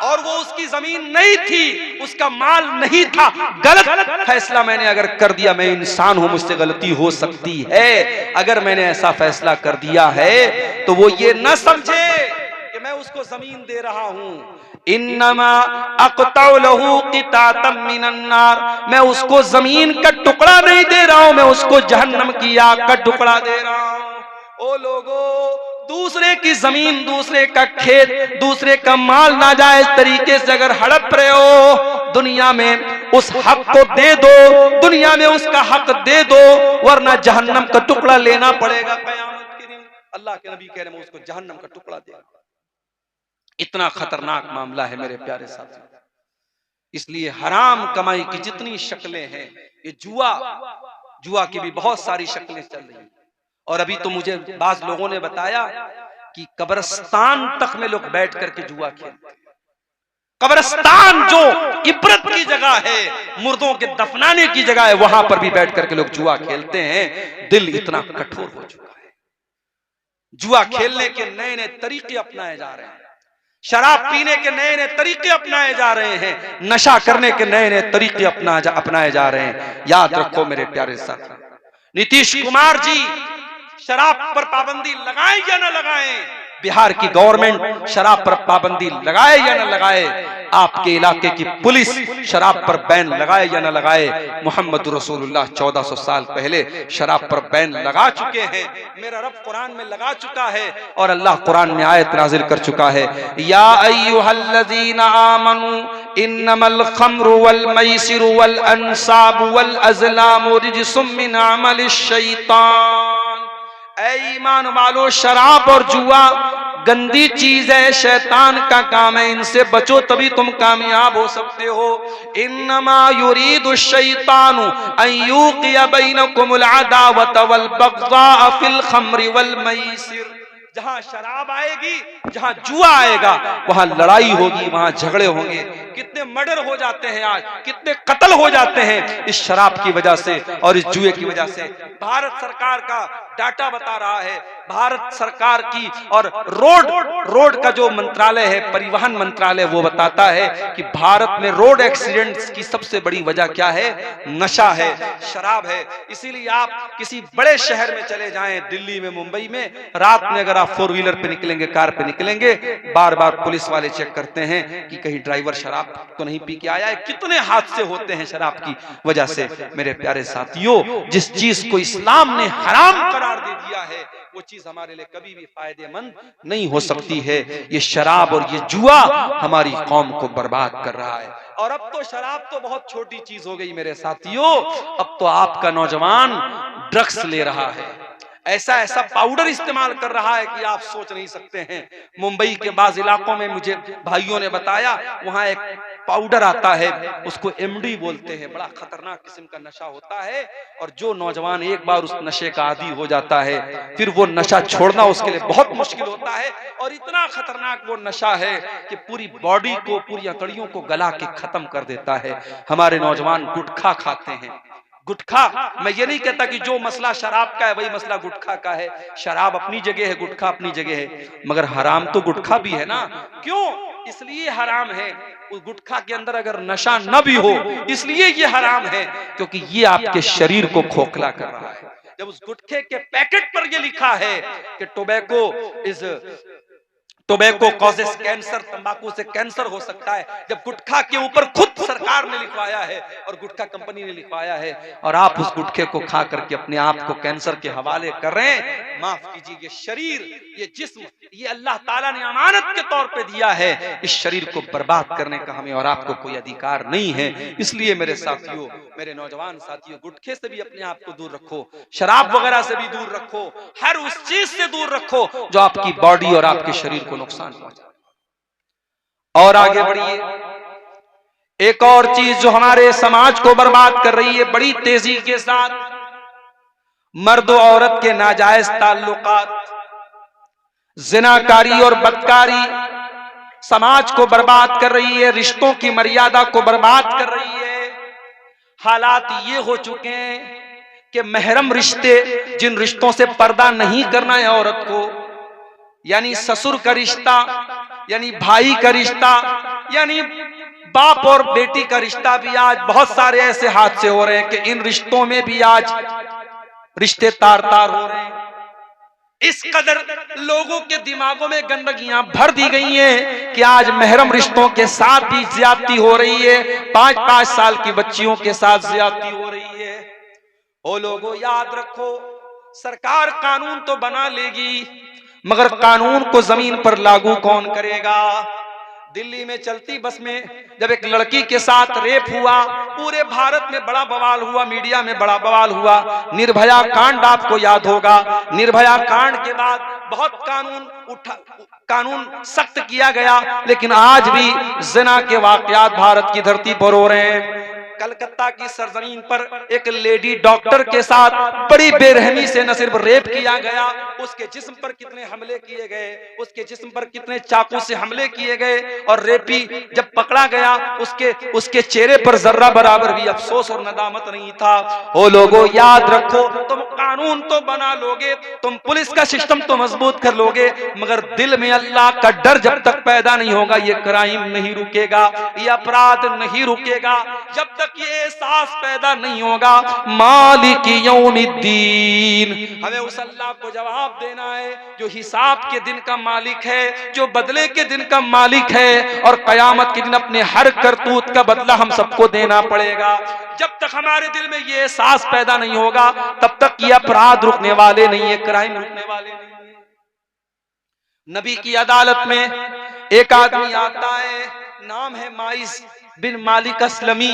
और वो उसकी जमीन नहीं थी, उसका माल नहीं था, गलत फैसला मैंने अगर कर दिया, मैं इंसान हूं, मुझसे गलती हो सकती है। अगर मैंने ऐसा फैसला कर दिया है तो वो ये न समझे कि मैं उसको जमीन दे रहा हूं। इन्नमा अक़तउ लहू क़ितातम मिनन नार, मैं उसको जमीन का टुकड़ा नहीं दे रहा हूं, मैं उसको जहन्नम की आग का टुकड़ा दे रहा हूं। ओ लोगो, दूसरे की जमीन, दूसरे का खेत, दूसरे का माल नाजायज तरीके से अगर हड़प रहे हो, दुनिया में उस हक को दे दो, दुनिया में उसका हक दे दो, वरना जहन्नम का टुकड़ा लेना पड़ेगा क़यामत के दिन। अल्लाह के नबी कह रहे हैं, उसको जहन्नम का टुकड़ा देगा। इतना खतरनाक मामला है मेरे प्यारे साथी। इसलिए हराम कमाई की जितनी शक्लें हैं, ये जुआ की भी बहुत सारी शक्लें चल रही हैं। और अभी तो मुझे बाज लोगों ने बताया कि कब्रिस्तान तक में लोग बैठ करके जुआ खेलते हैं। कब्रिस्तान जो इबरत की जगह है, मुर्दों के दफनाने की जगह है, वहां पर भी बैठ करके लोग जुआ खेलते हैं। दिल इतना कठोर हो चुका है, जुआ खेलने के नए नए तरीके अपनाए जा रहे हैं, शराब पीने के नए नए तरीके अपनाए जा रहे हैं, नशा करने के नए नए तरीके अपनाए जा रहे हैं। याद रखो मेरे प्यारे साथी, नीतीश कुमार जी शराब पर पाबंदी लगाएं या न लगाएं, बिहार की गवर्नमेंट शराब पर पाबंदी लगाए या न लगाए, आपके इलाके की पुलिस शराब पर बैन लगाए या न लगाए, मोहम्मद रसूलुल्लाह 1400 साल पहले शराब पर बैन लगा चुके हैं। मेरा रब कुरान में लगा चुका है और अल्लाह कुरान में आयत नाजिल कर चुका है, या अय्युहल्लज़ीना आमनू इन्नमल खम्रु वल मैसिरु वल अंसाबु वल अज़लामु रिजसुम मिन अमलिश शैतान। ऐ ईमान वालो, शराब और जुआ गंदी चीज है, शैतान का काम है, इनसे बचो तभी तुम कामयाब हो सकते हो। इन्नमा युरीदु शैतानु अन युक़िया बैनकुमुल अदावत वल बग़ज़ा फिल खम्रि वल मैसिर। जहां शराब आएगी, जहां जुआ आएगा, वहां लड़ाई होगी, वहां झगड़े होंगे। कितने मर्डर हो जाते हैं आज, कितने कत्ल हो जाते हैं इस शराब की वजह से और इस जुए की वजह से। भारत सरकार का डाटा बता रहा है, भारत सरकार की और रोड का जो मंत्रालय है, परिवहन मंत्रालय, वो बताता है कि भारत में रोड एक्सीडेंट्स की सबसे बड़ी वजह क्या है? नशा है, शराब है। इसीलिए आप किसी बड़े शहर में चले जाएं, दिल्ली में, मुंबई में, रात में अगर आप 4 व्हीलर पे निकलेंगे, कार पे निकलेंगे, बार बार पुलिस वाले चेक करते हैं कि कहीं ड्राइवर शराब तो नहीं पी के आया है। कितने हादसे होते हैं शराब की वजह से। मेरे प्यारे साथियों, जिस चीज को इस्लाम ने हराम करार दे दिया है, वो चीज हमारे लिए कभी भी फायदेमंद नहीं हो सकती है। ये शराब और ये जुआ हमारी कौम को बर्बाद कर रहा है। और अब तो शराब तो बहुत छोटी चीज हो गई मेरे साथियों, अब तो आपका नौजवान ड्रग्स ले रहा है, ऐसा ऐसा पाउडर इस्तेमाल कर रहा है कि आप सोच नहीं सकते हैं। मुंबई के बाज इलाकों में मुझे भाइयों ने बताया, वहां एक पाउडर आता है, उसको एमडी बोलते हैं, बड़ा खतरनाक किस्म का नशा होता है। और जो नौजवान एक बार उस नशे का आदी हो जाता है, फिर वो नशा छोड़ना उसके लिए बहुत मुश्किल होता है। और इतना खतरनाक वो नशा है कि पूरी बॉडी को, पूरी अंतड़ियों को गला के खत्म कर देता है। हमारे नौजवान गुटखा खाते हैं। गुटखा, मैं ये नहीं कहता कि जो मसला शराब का है वही मसला गुटखा का है। शराब अपनी जगह है, गुटखा अपनी जगह है, मगर हराम तो गुटखा भी है ना। क्यों? इसलिए हराम है, उस गुटखा के अंदर अगर नशा न भी हो इसलिए ये हराम है, क्योंकि ये आपके शरीर को खोखला कर रहा है। जब उस गुटखे के पैकेट पर ये लिखा है कि टोबैको कॉजेस कैंसर, तंबाकू से कैंसर हो सकता है, जब गुटखा के ऊपर खुद सरकार ने लिखवाया है और गुटखा कंपनी ने लिखवाया है, और आप उस गुटखे को खा करके अपने आप को कैंसर के हवाले कर रहे हैं। माफ कीजिए, ये शरीर, ये जिस्म, ये अल्लाह ताला ने अमानत के तौर पे दिया है। इस शरीर को बर्बाद करने का हमें और आपको कोई अधिकार नहीं है। इसलिए मेरे साथियों, मेरे नौजवान साथियों, गुटखे से भी अपने आप को दूर रखो, शराब वगैरह से भी दूर रखो, हर उस चीज से दूर रखो जो आपकी बॉडी और आपके शरीर को नुकसान पहुंचा। और आगे बढ़िए, एक और चीज जो हमारे समाज को बर्बाद कर रही है बड़ी तेजी के साथ, मर्द और औरत के नाजायज ताल्लुकात, जिनाकारी और बदकारी समाज को बर्बाद कर रही है, रिश्तों की मर्यादा को बर्बाद कर रही है। हालात ये हो चुके हैं कि महरम रिश्ते, जिन रिश्तों से पर्दा नहीं करना है औरत को, यानी ससुर का रिश्ता, यानी भाई का रिश्ता, यानी बाप और बेटी का रिश्ता, भी आज बहुत सारे ऐसे हादसे हो रहे हैं कि इन रिश्तों में भी आज रिश्ते तार तार हो रहे हैं। इस कदर लोगों के दिमागों में गंदगियां भर दी गई हैं कि आज महरम रिश्तों के साथ भी ज्यादती हो रही है, 5-5 साल की बच्चियों के साथ ज्यादती हो रही है। ओ लोगों, याद रखो, सरकार कानून तो बना लेगी, मगर कानून को जमीन पर लागू कौन करेगा? दिल्ली में चलती बस में जब एक लड़की के साथ रेप हुआ, पूरे भारत में बड़ा बवाल हुआ, मीडिया में बड़ा बवाल हुआ। निर्भया कांड आपको याद होगा। निर्भया कांड के बाद बहुत कानून सख्त किया गया, लेकिन आज भी जिना के वाकयात भारत की धरती पर हो रहे हैं। कलकत्ता की सरजमीन पर एक लेडी डॉक्टर के साथ बड़ी बेरहमी से न सिर्फ रेप किया गया, उसके जिस्म पर कितने हमले किए गए, उसके जिस्म पर कितने चाकू से हमले किए गए, और रेपी जब पकड़ा गया उसके चेहरे पर जर्रा बराबर भी अफसोस और नदामत नहीं था। ओ लोगों, याद रखो, तुम कानून तो बना लोगे, तुम पुलिस का सिस्टम तो मजबूत कर लोगे, मगर दिल में अल्लाह का डर जब तक पैदा नहीं होगा, ये क्राइम नहीं रुकेगा, ये अपराध नहीं रुकेगा। जब तक तक ये एहसास पैदा नहीं होगा मालिक यौमिद्दीन। हमें उस अल्लाह को जवाब देना है जो हिसाब के दिन का मालिक है, जो बदले के दिन का मालिक है, और कयामत के दिन अपने हर करतूत का बदला हम सबको देना पड़ेगा। जब तक हमारे दिल में ये एहसास पैदा नहीं होगा तब तक ये अपराध रुकने वाले नहीं है, क्राइम रुकने वाले नहीं है। नबी की अदालत में एक आदमी आता है, नाम है माइस बिन मालिक असलमी,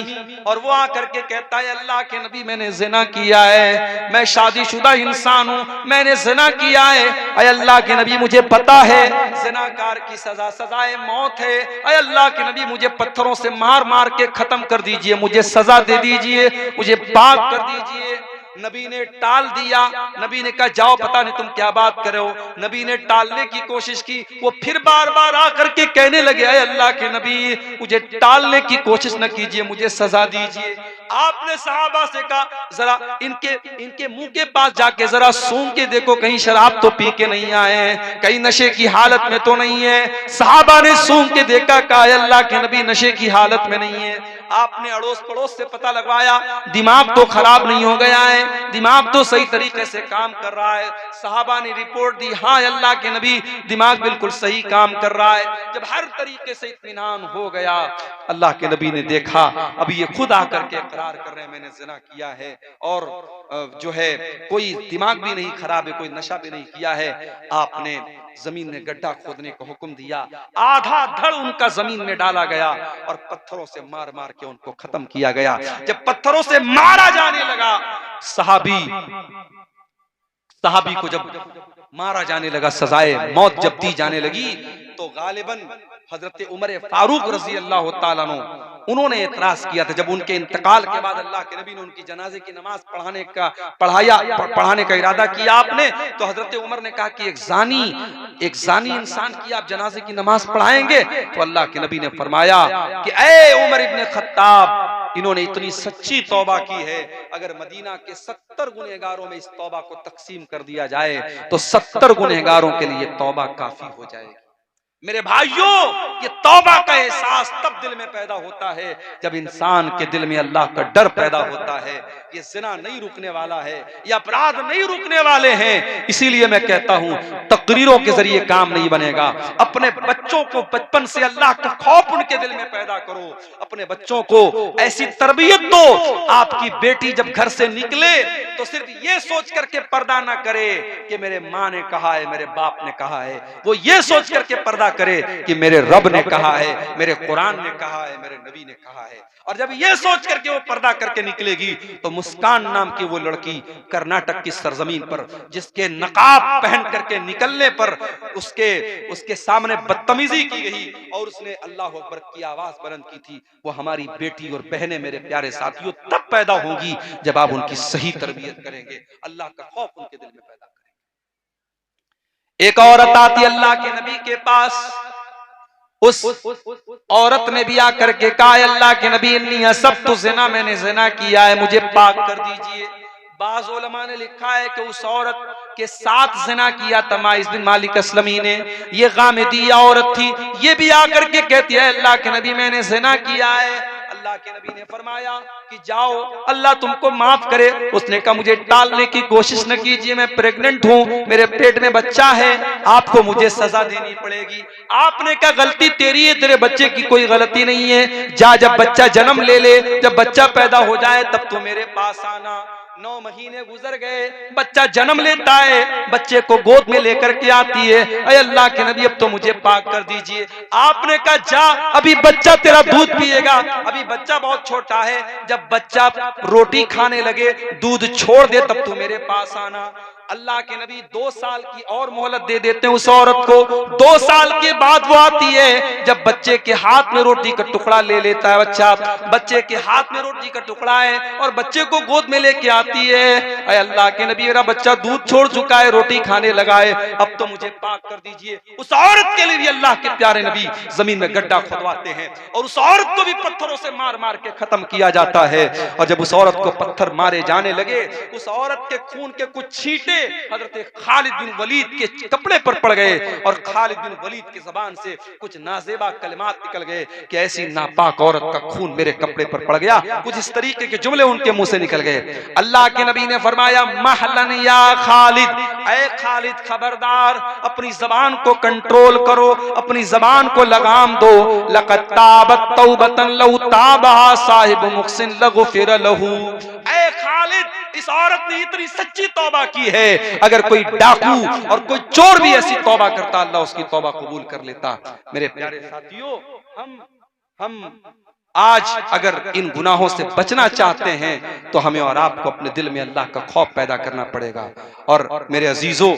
और वो आकर के कहता है अल्लाह के नबी मैंने जिना किया है, मैं शादीशुदा इंसान हूँ, मैंने जिना किया है, अय अल्लाह के नबी मुझे पता है जिनाकार की सजाए मौत है, अय अल्लाह के नबी मुझे पत्थरों से मार मार के खत्म कर दीजिए, मुझे सजा दे दीजिए, मुझे पाक कर दीजिए। नबी ने टाल दिया। नबी ने कहा जाओ, पता नहीं तुम क्या बात कर रहे हो। नबी ने टालने की कोशिश की, वो फिर बार बार आकर के कहने लगे अरे अल्लाह के नबी मुझे टालने की कोशिश न कीजिए, मुझे सजा दीजिए। आपने सहाबा से कहा जरा इनके मुंह के पास जाके जरा सूंघ के देखो, कहीं शराब तो पी के नहीं आए हैं, कहीं नशे की हालत में तो नहीं है। सहाबा ने सूंघ के देखा, कहा अल्लाह के नबी नशे की हालत में नहीं है। आपने अड़ोस पड़ोस से पता लगवाया, दिमाग तो खराब नहीं हो गया है, दिमाग तो सही तरीके से काम कर रहा है। सहाबा ने रिपोर्ट दी, हाँ अल्लाह के नबी दिमाग बिल्कुल सही काम कर रहा है। जब हर तरीके से इत्मीनान हो गया, अल्लाह के नबी ने देखा अभी ये खुद आकर के इकरार कर रहे हैं मैंने जिना किया है, और जो है कोई दिमाग भी नहीं खराब है, कोई नशा भी नहीं किया है। आपने जमीन में गड्ढा खोदने का हुक्म दिया, आधा धड़ उनका जमीन में डाला गया और पत्थरों से मार मार के उनको खत्म किया गया। जब पत्थरों से मारा जाने लगा, सहाबी को जब मारा जाने लगा, सजाए मौत जब दी जाने लगी, तो गालिबन हजरत उमर फारूक रजी अल्लाह ताला अन्हु उन्होंने एतराज किया था। जब उनके इंतकाल के बाद अल्लाह के नबी ने उनकी जनाजे की नमाज पढ़ाने का इरादा किया आपने, तो हजरत उमर ने कहा कि एक जानी इंसान की आप जनाजे की नमाज पढ़ाएंगे? तो अल्लाह के नबी ने फरमाया कि ए उमर इब्ने खत्ताब, इन्होंने इतनी सच्ची तौबा की है, अगर मदीना के 70 गुनहगारों में इस तौबा को तकसीम कर दिया जाए तो 70 गुनहगारों के लिए तौबा काफी हो जाएगी। मेरे भाइयों, ये तौबा का एहसास तब दिल में पैदा होता है जब इंसान के दिल में अल्लाह का डर पैदा होता है। ये ज़िना नहीं रुकने वाला है, ये अपराध नहीं रुकने वाले हैं। इसीलिए मैं कहता हूं तकरीरों के जरिए काम नहीं बनेगा। अपने बच्चों को बचपन से अल्लाह का खौफ उनके दिल में पैदा करो, अपने बच्चों को ऐसी तरबियत दो, आपकी बेटी जब घर से निकले तो सिर्फ ये सोच करके पर्दा ना करे कि मेरे माँ ने कहा है, मेरे बाप ने कहा है, वो ये सोच करके पर्दा करे कि मेरे रब ने कहा है, मेरे कुरान ने कहा है, मेरे नबी ने कहा है। और जब ये सोच करके वो पर्दा करके निकलेगी तो मुस्कान नाम की वो लड़की कर्नाटक की सरजमीन पर, जिसके नकाब पहन करके निकलने पर उसके सामने बदतमीजी की गई और उसने अल्लाह अकबर की आवाज बुलंद की थी, वो हमारी बेटी और बहनें मेरे प्यारे साथियों तब पैदा होंगी जब आप उनकी सही तरबियत करेंगे, अल्लाह का खौफ उनके दिल में पैदा करेंगे। एक औरत आती अल्लाह के नबी के पास, उस औरत ने भी आकर के कहा अल्लाह के नबी इन्नी सब तो ज़िना, मैंने ज़िना किया है, मुझे पाक कर दीजिए। बाज़ उलमा ने लिखा है कि उस औरत के साथ ज़िना किया था माइस बिन मालिक असलमी ने। ये गामिदिया औरत थी, ये भी आकर के कहती है अल्लाह के नबी मैंने ज़िना किया है। अल्लाह के नबी ने फरमाया कि जाओ अल्लाह तुमको माफ करे। उसने कहा मुझे टालने की कोशिश न कीजिए, मैं प्रेग्नेंट हूँ, मेरे पेट में बच्चा है, आपको मुझे सजा देनी पड़ेगी। आपने कहा गलती तेरी है, तेरे बच्चे की कोई गलती नहीं है, जा जब बच्चा जन्म ले, जब बच्चा पैदा हो जाए तब तो मेरे पास आना। 9 महीने गुजर गए, बच्चा जन्म लेता है, बच्चे को गोद में लेकर के आती है, अरे अल्लाह के नबी अब तो मुझे पाक कर दीजिए। आपने कहा जा अभी बच्चा तेरा दूध पिएगा, अभी बच्चा बहुत छोटा है, जब बच्चा रोटी खाने लगे दूध छोड़ दे तब तू मेरे पास आना। अल्लाह के नबी 2 साल की और मोहलत दे देते हैं उस औरत को। 2 साल के बाद वो आती है, जब बच्चे के हाथ में रोटी का टुकड़ा ले लेता है बच्चा, बच्चे के हाथ में रोटी का टुकड़ा है और बच्चे को गोद में लेके आती है, अरे अल्लाह के नबी मेरा बच्चा दूध छोड़ चुका है, रोटी खाने लगा है, अब तो मुझे पाक कर दीजिए। उस औरत के लिए भी अल्लाह के प्यारे नबी जमीन में गड्ढा खुदवाते हैं और उस औरत को भी पत्थरों से मार मार के खत्म किया जाता है। और जब उस औरत को पत्थर मारे जाने लगे, उस औरत के खून के कुछ छींटे हजरत खालिद बिन वलीद के कपड़े पर पड़ गए और खालिद बिन वलीद की ज़बान से कुछ नाज़ेबा कलिमात निकल गए कि ऐसी नापाक औरत का खून मेरे कपड़े पर पड़ गया। कुछ इस तरीके के जुमले उनके मुंह से निकल गए। अल्लाह के नबी ने फरमाया, महलन या खालिद, ऐ खालिद खबरदार, अपनी ज़बान को कंट्रोल करो, अपनी ज़बान को लगाम दो। लक़द ताबत तौबतन लौ ताबहा साहिब मुहसिन लगुफिर लहू। ऐ खालिद, इस औरत ने इतनी सच्ची तौबा की है, अगर कोई डाकू और कोई चोर भी ऐसी तौबा करता, अल्लाह उसकी तौबा कबूल कर लेता। मेरे प्यारे साथियों, हम आज अगर इन गुनाहों से बचना चाहते हैं तो हमें और आपको अपने दिल में अल्लाह का खौफ पैदा करना पड़ेगा। और मेरे अजीजों,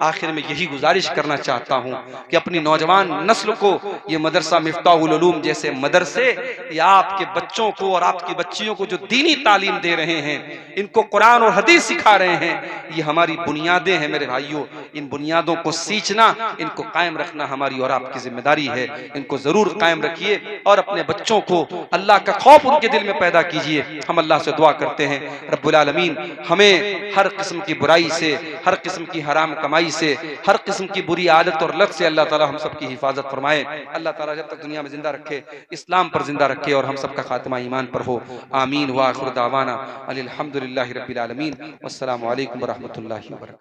आखिर में यही गुजारिश करना चाहता हूं कि अपनी नौजवान नस्ल को ये मदरसा मिफ्ताहुल उलूम जैसे मदरसे या आपके बच्चों को और आपकी बच्चियों को जो दीनी तालीम दे रहे हैं, इनको कुरान और हदीस सिखा रहे हैं, ये हमारी बुनियादें हैं। मेरे भाइयों, इन बुनियादों को सींचना, इनको कायम रखना हमारी और आपकी जिम्मेदारी है। इनको जरूर कायम रखिए और अपने बच्चों को अल्लाह का खौफ उनके दिल में पैदा कीजिए। हम अल्लाह से दुआ करते हैं, रब्बुल आलमीन हमें हर किस्म की बुराई से, हर किस्म की हराम कमाई से, हर किस्म की बुरी आदत और लत से अल्लाह ताला हम सब की हिफाजत फरमाए। अल्लाह ताला जब तक दुनिया में जिंदा रखे, इस्लाम पर जिंदा रखे और हम सब का खात्मा ईमान पर हो। आमीन व आखिर दावाना अनिल हम्दुलिल्लाहि रब्बिल आलमीन। वस्सलामु अलैकुम व रहमतुल्लाहि व बरकातहू।